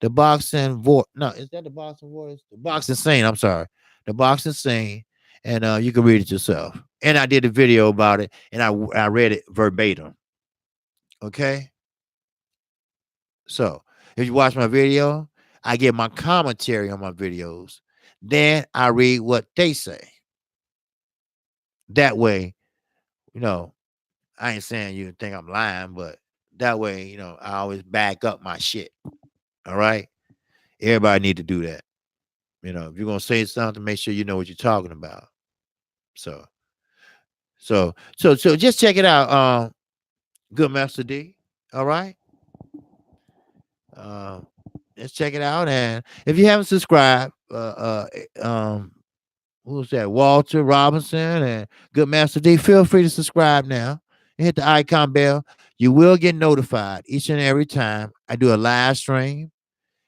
voice. No, is that the boxing voice? The boxing scene. I'm sorry. The boxing scene. And you can read it yourself. And I did a video about it, and I read it verbatim. Okay. So if you watch my video, I give my commentary on my videos. Then I read what they say. That way, I ain't saying you think I'm lying, but that way, I always back up my shit. All right. Everybody need to do that. If you're gonna say something, make sure you know what you're talking about. So just check it out. Good Master D. All right. Let's check it out. And if you haven't subscribed, who's that? Walter Robinson and Good Master D. Feel free to subscribe now and hit the icon bell. You will get notified each and every time I do a live stream,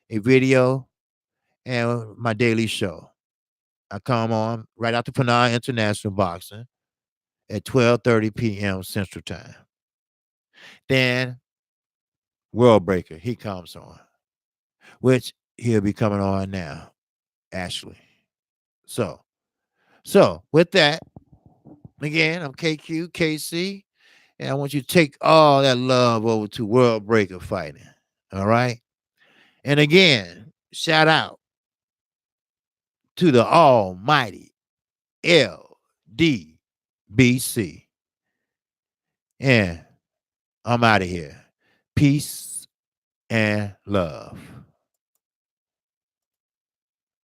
a video, and my daily show. I come on right after Panay International Boxing at 12:30 p.m. Central Time. Then World Breaker, he comes on, which he'll be coming on now, Ashley. So with that, again, I'm KQKC, and I want you to take all that love over to World Breaker Fighting. All right. And again, shout out to the almighty LDBC. And I'm out of here. Peace and love.